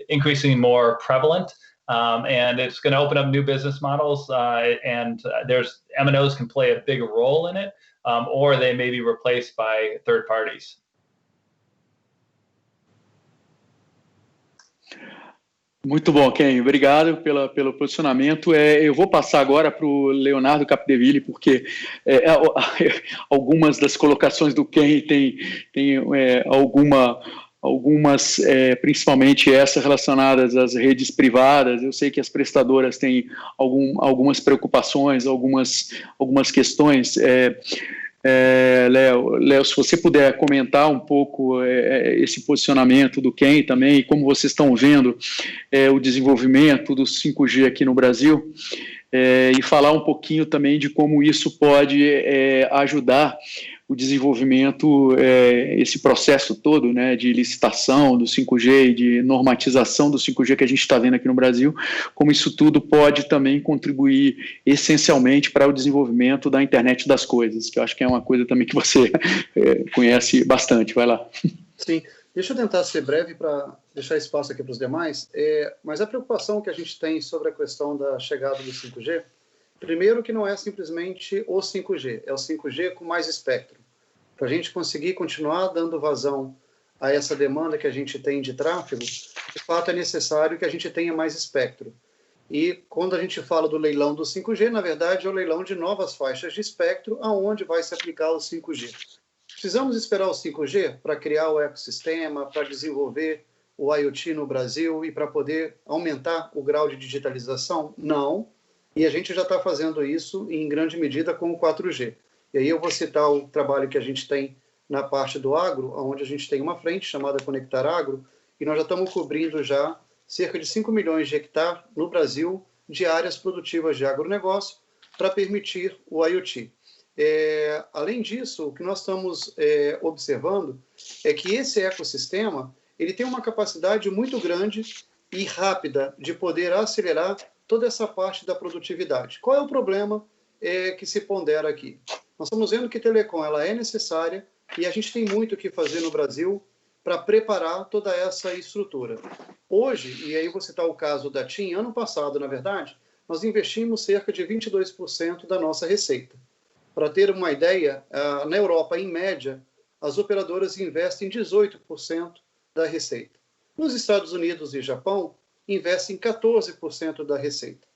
increasingly more prevalent. And it's going to open up new business models, and there's MNOs can play a big role in it, or they may be replaced by third parties. Muito bom, Ken. Obrigado pelo posicionamento. Eu vou passar agora para o Leonardo Capdeville, porque algumas das colocações do Ken tem algumas, principalmente essas relacionadas às redes privadas. Eu sei que as prestadoras têm algumas preocupações, algumas questões. Léo, se você puder comentar um pouco esse posicionamento do Ken também, e como vocês estão vendo o desenvolvimento do 5G aqui no Brasil, e falar um pouquinho também de como isso pode ajudar o desenvolvimento, esse processo todo, né, de licitação do 5G e de normatização do 5G que a gente está vendo aqui no Brasil, como isso tudo pode também contribuir essencialmente para o desenvolvimento da internet das coisas, que eu acho que é uma coisa também que você conhece bastante. Vai lá. Sim, deixa eu tentar ser breve para deixar espaço aqui para os demais, mas a preocupação que a gente tem sobre a questão da chegada do 5G, primeiro que não é simplesmente o 5G, é o 5G com mais espectro. Para a gente conseguir continuar dando vazão a essa demanda que a gente tem de tráfego, de fato é necessário que a gente tenha mais espectro. E quando a gente fala do leilão do 5G, na verdade é o leilão de novas faixas de espectro aonde vai se aplicar o 5G. Precisamos esperar o 5G para criar o ecossistema, para desenvolver o IoT no Brasil e para poder aumentar o grau de digitalização? Não. E a gente já está fazendo isso em grande medida com o 4G. E aí eu vou citar o trabalho que a gente tem na parte do agro, onde a gente tem uma frente chamada Conectar Agro, e nós já estamos cobrindo já cerca de 5 milhões de hectares no Brasil de áreas produtivas de agronegócio para permitir o IoT. Além disso, o que nós estamos observando é que esse ecossistema ele tem uma capacidade muito grande e rápida de poder acelerar toda essa parte da produtividade. Qual é o problema que se pondera aqui? Nós estamos vendo que telecom ela é necessária e a gente tem muito o que fazer no Brasil para preparar toda essa estrutura. Hoje, e aí vou citar o caso da TIM, ano passado, na verdade, nós investimos cerca de 22% da nossa receita. Para ter uma ideia, na Europa, em média, as operadoras investem 18% da receita. Nos Estados Unidos e Japão, investem 14% da receita.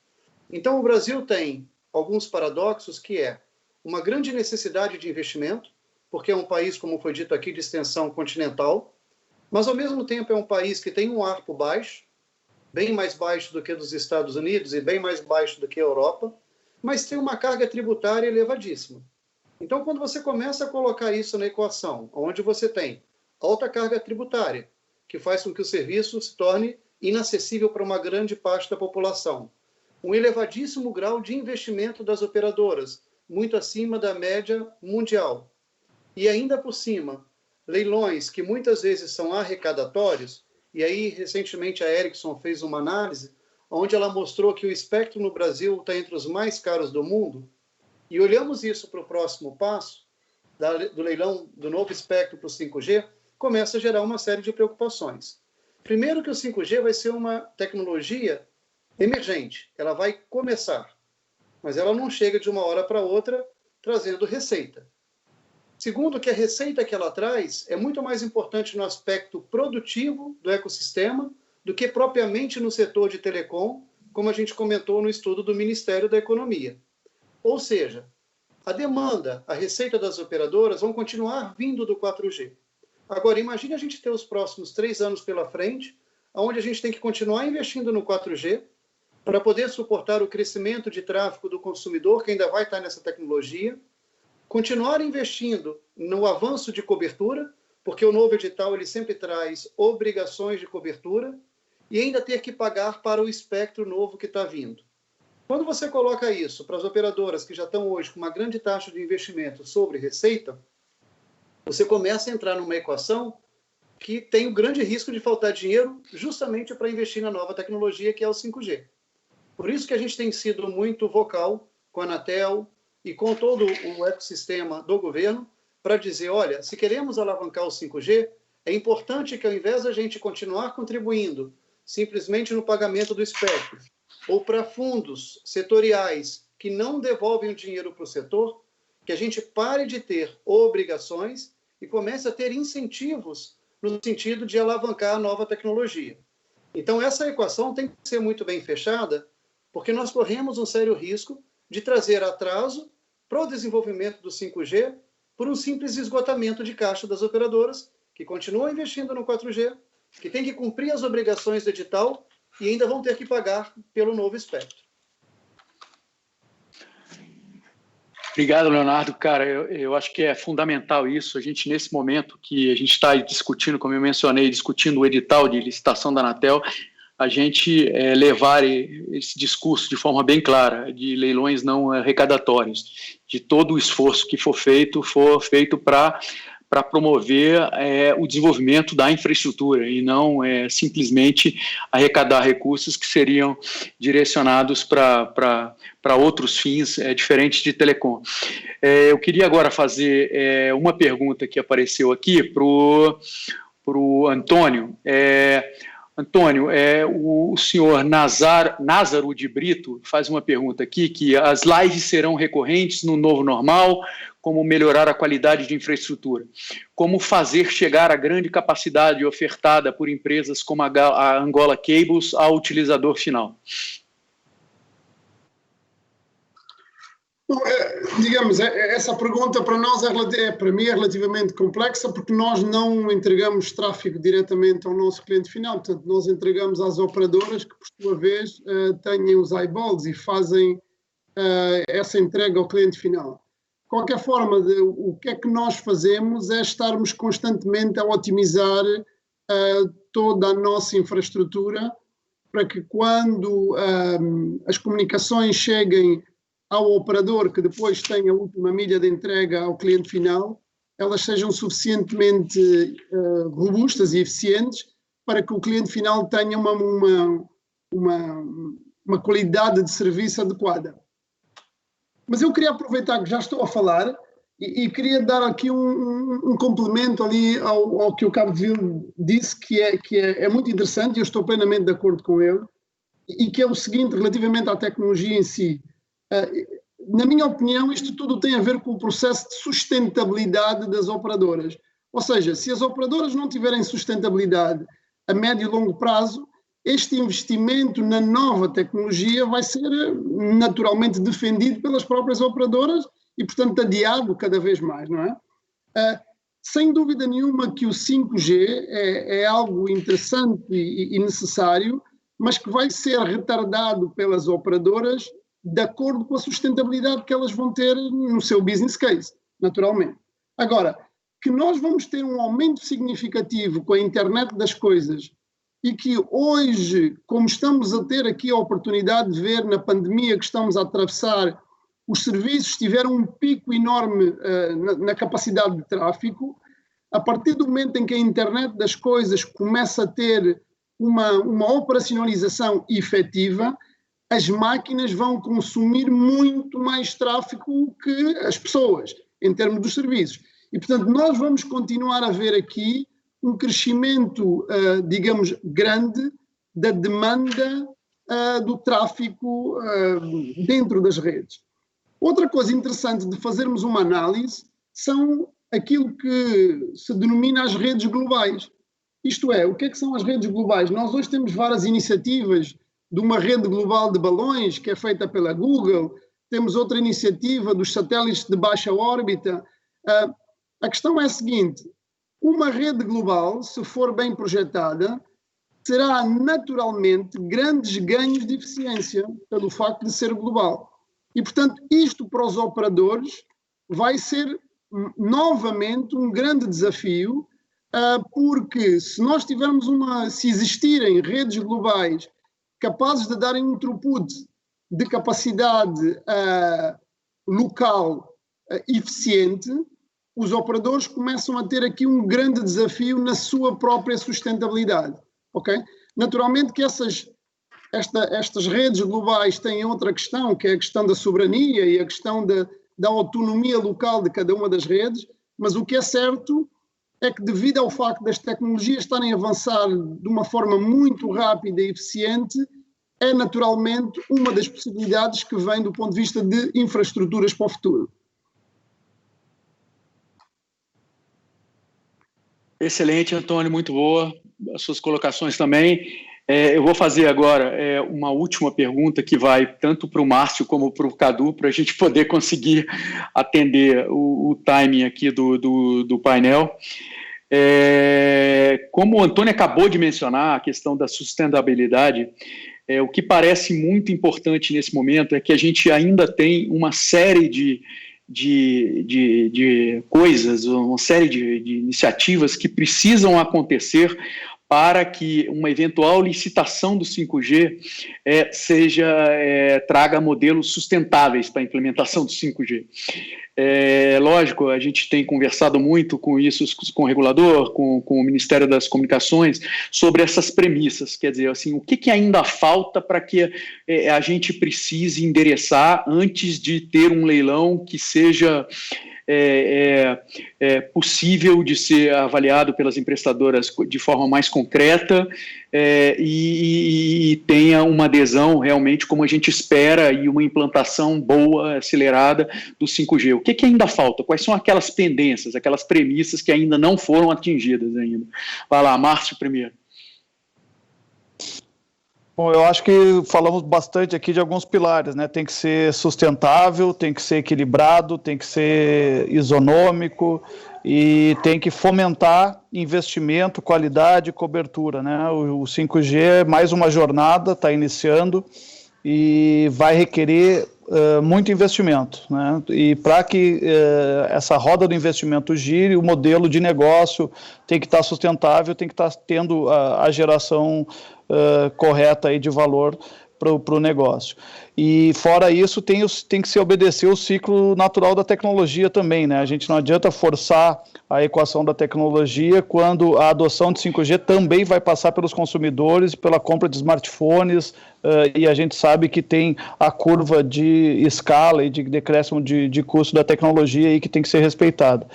Então, o Brasil tem alguns paradoxos, que é uma grande necessidade de investimento, porque é um país, como foi dito aqui, de extensão continental, mas, ao mesmo tempo, é um país que tem um ARPU baixo, bem mais baixo do que dos Estados Unidos e bem mais baixo do que a Europa, mas tem uma carga tributária elevadíssima. Então, quando você começa a colocar isso na equação, onde você tem alta carga tributária, que faz com que o serviço se torne inacessível para uma grande parte da população, um elevadíssimo grau de investimento das operadoras, muito acima da média mundial, e ainda por cima, leilões que muitas vezes são arrecadatórios, e aí recentemente a Ericsson fez uma análise onde ela mostrou que o espectro no Brasil está entre os mais caros do mundo, e olhamos isso para o próximo passo, do leilão do novo espectro para o 5G, começa a gerar uma série de preocupações. Primeiro que o 5G vai ser uma tecnologia emergente, ela vai começar, mas ela não chega de uma hora para outra trazendo receita. Segundo, que a receita que ela traz é muito mais importante no aspecto produtivo do ecossistema do que propriamente no setor de telecom, como a gente comentou no estudo do Ministério da Economia. Ou seja, a demanda, a receita das operadoras vão continuar vindo do 4G. Agora, imagine a gente ter os próximos 3 anos pela frente, onde a gente tem que continuar investindo no 4G para poder suportar o crescimento de tráfego do consumidor, que ainda vai estar nessa tecnologia, continuar investindo no avanço de cobertura, porque o novo edital ele sempre traz obrigações de cobertura, e ainda ter que pagar para o espectro novo que está vindo. Quando você coloca isso para as operadoras que já estão hoje com uma grande taxa de investimento sobre receita, você começa a entrar numa equação que tem o grande risco de faltar dinheiro justamente para investir na nova tecnologia, que é o 5G. Por isso que a gente tem sido muito vocal com a Anatel e com todo o ecossistema do governo para dizer, olha, se queremos alavancar o 5G, é importante que ao invés da gente continuar contribuindo simplesmente no pagamento do espectro, ou para fundos setoriais que não devolvem o dinheiro para o setor, que a gente pare de ter obrigações e comece a ter incentivos no sentido de alavancar a nova tecnologia. Então, essa equação tem que ser muito bem fechada, porque nós corremos um sério risco de trazer atraso para o desenvolvimento do 5G por um simples esgotamento de caixa das operadoras, que continuam investindo no 4G, que tem que cumprir as obrigações do edital e ainda vão ter que pagar pelo novo espectro. Obrigado, Leonardo. Cara, eu acho que é fundamental isso. A gente, nesse momento que a gente está discutindo, como eu mencionei, discutindo o edital de licitação da Anatel, a gente levar esse discurso de forma bem clara, de leilões não arrecadatórios, de todo o esforço que for feito para promover o desenvolvimento da infraestrutura e não simplesmente arrecadar recursos que seriam direcionados para outros fins diferentes de telecom. Eu queria agora fazer uma pergunta que apareceu aqui para o Antônio. Antônio, o senhor Názaro de Brito faz uma pergunta aqui, que as lives serão recorrentes no novo normal, como melhorar a qualidade de infraestrutura, como fazer chegar a grande capacidade ofertada por empresas como a Angola Cables ao utilizador final. Digamos, essa pergunta para nós para mim é relativamente complexa, porque nós não entregamos tráfego diretamente ao nosso cliente final. Portanto, nós entregamos às operadoras que, por sua vez, têm os eyeballs e fazem essa entrega ao cliente final. De qualquer forma, o que é que nós fazemos é estarmos constantemente a otimizar toda a nossa infraestrutura para que quando as comunicações cheguem ao operador que depois tem a última milha de entrega ao cliente final, elas sejam suficientemente robustas e eficientes para que o cliente final tenha uma qualidade de serviço adequada. Mas eu queria aproveitar que já estou a falar e queria dar aqui um complemento ali ao que o Cabo Vil disse, que é muito interessante, e eu estou plenamente de acordo com ele, e que é o seguinte, relativamente à tecnologia em si. Na minha opinião, isto tudo tem a ver com o processo de sustentabilidade das operadoras. Ou seja, se as operadoras não tiverem sustentabilidade a médio e longo prazo, este investimento na nova tecnologia vai ser naturalmente defendido pelas próprias operadoras e, portanto, adiado cada vez mais, não é? Sem dúvida nenhuma que o 5G é algo interessante e necessário, mas que vai ser retardado pelas operadoras de acordo com a sustentabilidade que elas vão ter no seu business case, naturalmente. Agora, que nós vamos ter um aumento significativo com a internet das coisas e que hoje, como estamos a ter aqui a oportunidade de ver na pandemia que estamos a atravessar, os serviços tiveram um pico enorme na capacidade de tráfego. A partir do momento em que a internet das coisas começa a ter uma operacionalização efetiva, as máquinas vão consumir muito mais tráfego que as pessoas, em termos dos serviços. E, portanto, nós vamos continuar a ver aqui um crescimento, digamos, grande da demanda do tráfego dentro das redes. Outra coisa interessante de fazermos uma análise são aquilo que se denomina as redes globais. Isto é, o que é que são as redes globais? Nós hoje temos várias iniciativas de uma rede global de balões que é feita pela Google, temos outra iniciativa dos satélites de baixa órbita. A questão é a seguinte, uma rede global, se for bem projetada, terá naturalmente grandes ganhos de eficiência pelo facto de ser global. E, portanto, isto para os operadores vai ser novamente um grande desafio, porque se existirem redes globais capazes de darem um throughput de capacidade local eficiente, os operadores começam a ter aqui um grande desafio na sua própria sustentabilidade. Okay? Naturalmente que estas redes globais têm outra questão, que é a questão da soberania e a questão da autonomia local de cada uma das redes, mas o que é certo é que, devido ao facto das tecnologias estarem a avançar de uma forma muito rápida e eficiente, é naturalmente uma das possibilidades que vem do ponto de vista de infraestruturas para o futuro. Excelente, Antônio, muito boa. As suas colocações também. Eu vou fazer agora uma última pergunta que vai tanto para o Márcio como para o Cadu, para a gente poder conseguir atender o timing aqui do painel. Como o Antônio acabou de mencionar, a questão da sustentabilidade, o que parece muito importante nesse momento é que a gente ainda tem uma série de coisas, uma série de iniciativas que precisam acontecer para que uma eventual licitação do 5G traga modelos sustentáveis para a implementação do 5G. Lógico, a gente tem conversado muito com isso, com o regulador, com o Ministério das Comunicações, sobre essas premissas, quer dizer, assim, o que ainda falta para que a gente precise endereçar antes de ter um leilão que seja possível de ser avaliado pelas emprestadoras de forma mais concreta e tenha uma adesão realmente como a gente espera e uma implantação boa, acelerada do 5G. O que ainda falta? Quais são aquelas pendências, aquelas premissas que ainda não foram atingidas ainda? Vai lá, Márcio primeiro. Bom, eu acho que falamos bastante aqui de alguns pilares, né? Tem que ser sustentável, tem que ser equilibrado, tem que ser isonômico e tem que fomentar investimento, qualidade e cobertura, né? O 5G é mais uma jornada, está iniciando e vai requerer muito investimento, né? E para que essa roda do investimento gire, o modelo de negócio tem que estar sustentável, tem que estar tendo a geração correta aí de valor para o negócio. E fora isso tem que se obedecer o ciclo natural da tecnologia também, né? A gente não adianta forçar a equação da tecnologia quando a adoção de 5G também vai passar pelos consumidores, pela compra de smartphones, e a gente sabe que tem a curva de escala e de decréscimo de custo da tecnologia aí que tem que ser respeitada.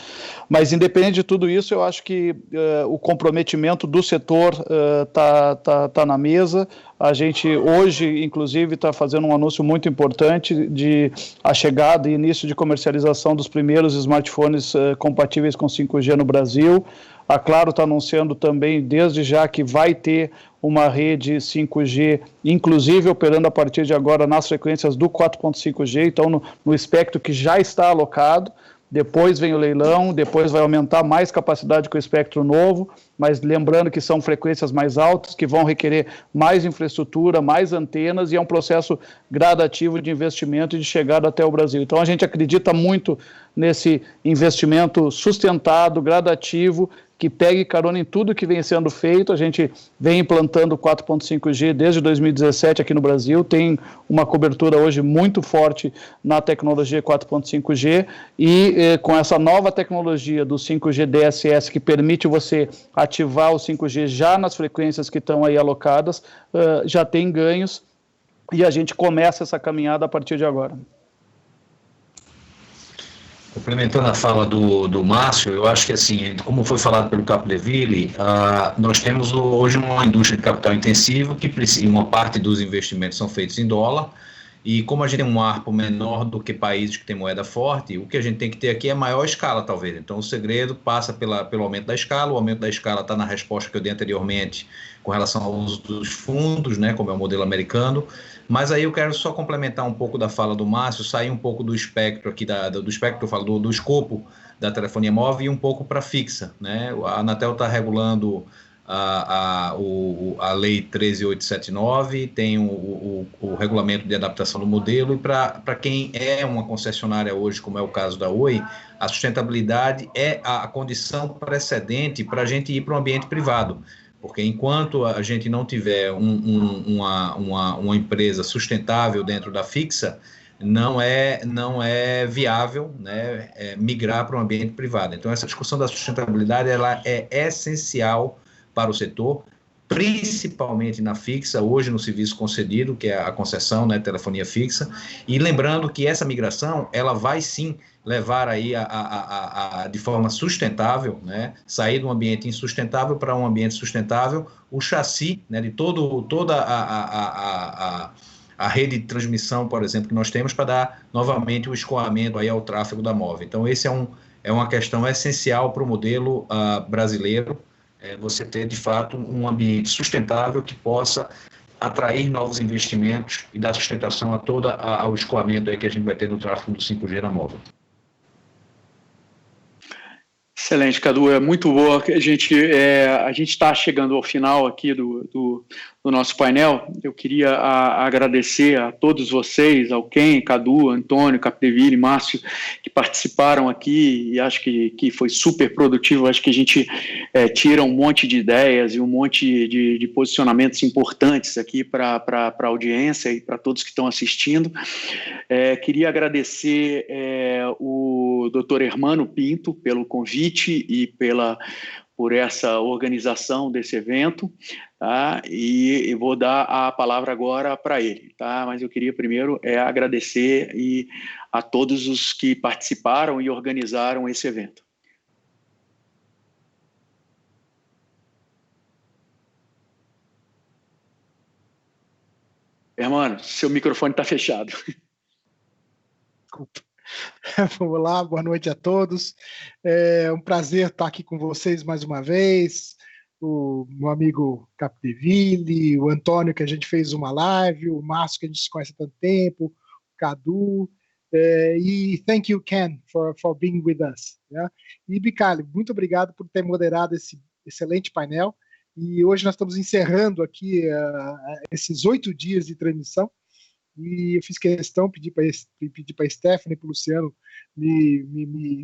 Mas independente de tudo isso, eu acho que o comprometimento do setor tá na mesa. A gente hoje, inclusive, está fazendo um anúncio anúncio muito importante de a chegada e início de comercialização dos primeiros smartphones compatíveis com 5G no Brasil. A Claro está anunciando também, desde já, que vai ter uma rede 5G, inclusive operando a partir de agora nas frequências do 4.5G, então no espectro que já está alocado. Depois vem o leilão, depois vai aumentar mais capacidade com o espectro novo, mas lembrando que são frequências mais altas, que vão requerer mais infraestrutura, mais antenas, e é um processo gradativo de investimento e de chegada até o Brasil. Então a gente acredita muito nesse investimento sustentado, gradativo, que pegue carona em tudo que vem sendo feito. A gente vem implantando o 4.5G desde 2017 aqui no Brasil, tem uma cobertura hoje muito forte na tecnologia 4.5G, e com essa nova tecnologia do 5G DSS, que permite você ativar o 5G já nas frequências que estão aí alocadas, já tem ganhos, e a gente começa essa caminhada a partir de agora. Complementando a fala do Márcio, eu acho que, assim, como foi falado pelo Capdeville, nós temos hoje uma indústria de capital intensivo que uma parte dos investimentos são feitos em dólar, e como a gente tem um ARPU menor do que países que têm moeda forte, o que a gente tem que ter aqui é maior escala, talvez. Então, o segredo passa pelo aumento da escala. O aumento da escala está na resposta que eu dei anteriormente com relação ao uso dos fundos, né, como é o modelo americano. Mas aí eu quero só complementar um pouco da fala do Márcio, sair um pouco do espectro aqui, do espectro, eu falo do escopo da telefonia móvel, e um pouco para fixa, né? A Anatel está regulando a Lei 13879, tem o regulamento de adaptação do modelo, e para quem é uma concessionária hoje, como é o caso da Oi, a sustentabilidade é a condição precedente para a gente ir para um ambiente privado. Porque enquanto a gente não tiver uma empresa sustentável dentro da fixa, não é viável, né, migrar para um ambiente privado. Então, essa discussão da sustentabilidade ela é essencial para o setor, principalmente na fixa, hoje no serviço concedido, que é a concessão, né, telefonia fixa, e lembrando que essa migração, ela vai sim levar aí de forma sustentável, né, sair de um ambiente insustentável para um ambiente sustentável, o chassi, né, de toda a rede de transmissão, por exemplo, que nós temos para dar novamente o escoamento aí ao tráfego da móvel. Então, esse é uma questão essencial para o modelo brasileiro, você ter, de fato, um ambiente sustentável que possa atrair novos investimentos e dar sustentação ao escoamento aí que a gente vai ter no tráfego do 5G na móvel. Excelente, Cadu, é muito boa. A gente está chegando ao final aqui do nosso painel. Eu queria agradecer a todos vocês, ao Ken, Cadu, Antônio, Capdeville, Márcio, que participaram aqui, e acho que foi super produtivo. Acho que a gente tira um monte de ideias e um monte de posicionamentos importantes aqui para a audiência e para todos que estão assistindo. Queria agradecer o Dr. Hermano Pinto pelo convite e por essa organização desse evento, tá? E vou dar a palavra agora para ele, tá? Mas eu queria primeiro agradecer a todos os que participaram e organizaram esse evento. Hermano, seu microfone está fechado. Desculpa. Vamos lá, boa noite a todos. É um prazer estar aqui com vocês mais uma vez. O meu amigo Capdeville, o Antônio, que a gente fez uma live, o Márcio, que a gente se conhece há tanto tempo, o Cadu, e thank you, Ken, for being with us. Yeah? E, Bicalho, muito obrigado por ter moderado esse excelente painel. E hoje nós estamos encerrando aqui esses 8 dias de transmissão. E eu fiz questão, pedi para a Stephanie e para o Luciano me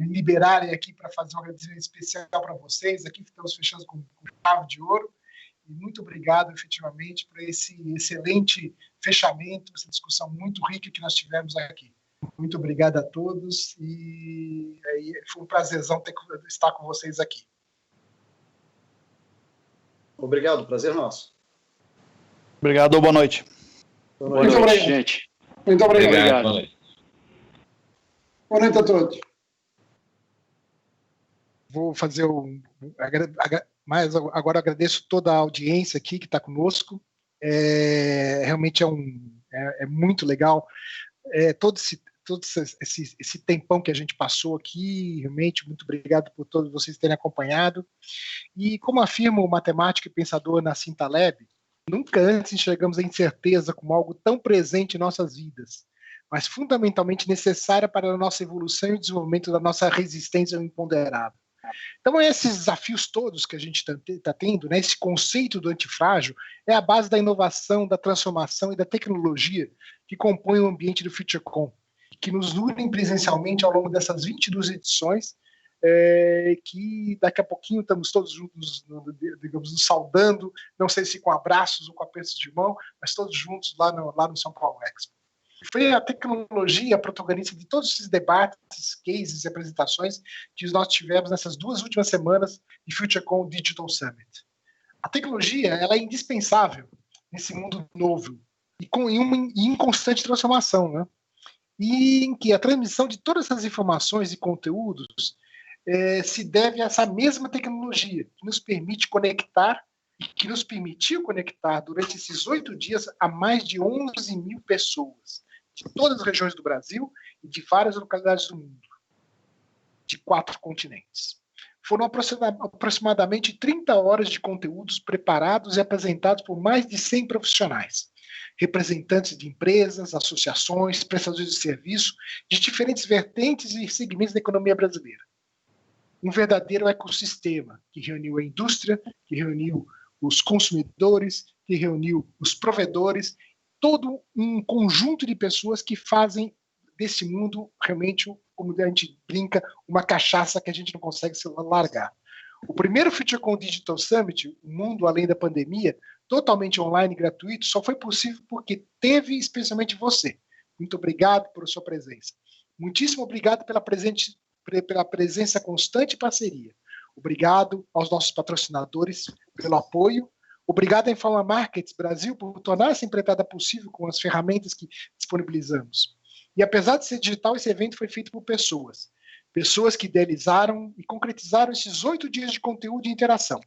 liberarem aqui para fazer um agradecimento especial para vocês. Aqui estamos fechando com chave de ouro. E muito obrigado, efetivamente, por esse excelente fechamento, essa discussão muito rica que nós tivemos aqui. Muito obrigado a todos e foi um prazerzão estar com vocês aqui. Obrigado, prazer nosso. Obrigado, boa noite. Boa noite, gente. Muito obrigado. Boa noite. Boa noite a todos. Vou fazer mas agora agradeço toda a audiência aqui que está conosco. Realmente é É muito legal. Todo esse tempão que a gente passou aqui, realmente, muito obrigado por todos vocês terem acompanhado. E como afirma o matemático e pensador Nassim Taleb, nunca antes enxergamos a incerteza como algo tão presente em nossas vidas, mas fundamentalmente necessária para a nossa evolução e o desenvolvimento da nossa resistência ao imponderável. Então, esses desafios todos que a gente está tendo, né, esse conceito do antifrágil, é a base da inovação, da transformação e da tecnologia que compõe o ambiente do FutureCon, que nos unem presencialmente ao longo dessas 22 edições, que daqui a pouquinho estamos todos juntos, digamos, nos saudando, não sei se com abraços ou com apertos de mão, mas todos juntos lá no São Paulo Expo. Foi a tecnologia a protagonista de todos esses debates, cases e apresentações que nós tivemos nessas 2 últimas semanas de FutureCon Digital Summit. A tecnologia ela é indispensável nesse mundo novo e em constante transformação, né? E em que a transmissão de todas essas informações e conteúdos se deve a essa mesma tecnologia que nos permite conectar e que nos permitiu conectar durante esses 8 dias a mais de 11 mil pessoas de todas as regiões do Brasil e de várias localidades do mundo, de 4 continentes. Foram aproximadamente 30 horas de conteúdos preparados e apresentados por mais de 100 profissionais, representantes de empresas, associações, prestadores de serviço, de diferentes vertentes e segmentos da economia brasileira. Um verdadeiro ecossistema que reuniu a indústria, que reuniu os consumidores, que reuniu os provedores, todo um conjunto de pessoas que fazem desse mundo realmente, como a gente brinca, uma cachaça que a gente não consegue se largar. O primeiro FutureCon Digital Summit, o mundo além da pandemia, totalmente online e gratuito, só foi possível porque teve especialmente você. Muito obrigado por sua presença. Muitíssimo obrigado pela presença constante e parceria. Obrigado aos nossos patrocinadores pelo apoio. Obrigado à Informa Markets Brasil por tornar essa empreitada possível com as ferramentas que disponibilizamos. E apesar de ser digital, esse evento foi feito por pessoas que idealizaram e concretizaram esses 8 dias de conteúdo e interação.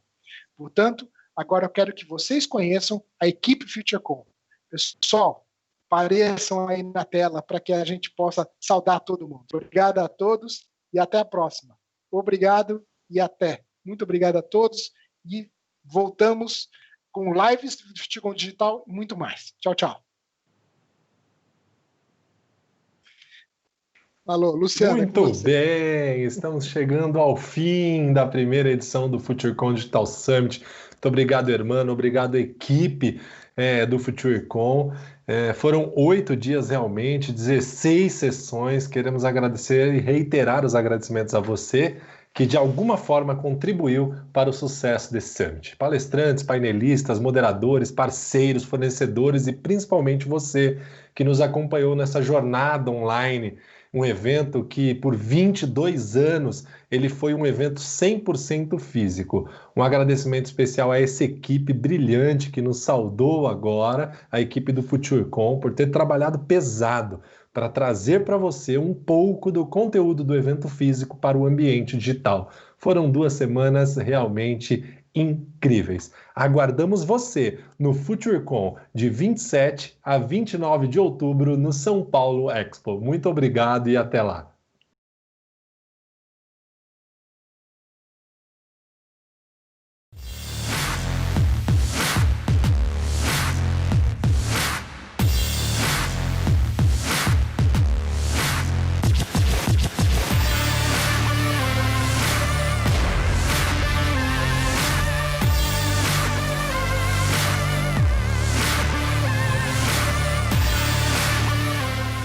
Portanto, agora eu quero que vocês conheçam a equipe FutureCon. Pessoal, apareçam aí na tela para que a gente possa saudar todo mundo. Obrigado a todos e até a próxima. Obrigado e até. Muito obrigado a todos e voltamos com lives do FutureCon Digital e muito mais. Tchau, tchau. Alô, Luciano. Muito bem, estamos chegando ao fim da primeira edição do FutureCon Digital Summit. Muito obrigado, Hermano, obrigado, equipe do FutureCon. Foram 8 dias realmente, 16 sessões. Queremos agradecer e reiterar os agradecimentos a você que de alguma forma contribuiu para o sucesso desse Summit. Palestrantes, painelistas, moderadores, parceiros, fornecedores e principalmente você que nos acompanhou nessa jornada online. Um evento que, por 22 anos, ele foi um evento 100% físico. Um agradecimento especial a essa equipe brilhante que nos saudou agora, a equipe do FutureCon, por ter trabalhado pesado para trazer para você um pouco do conteúdo do evento físico para o ambiente digital. Foram 2 semanas realmente incríveis. Aguardamos você no FutureCon de 27 a 29 de outubro no São Paulo Expo. Muito obrigado e até lá.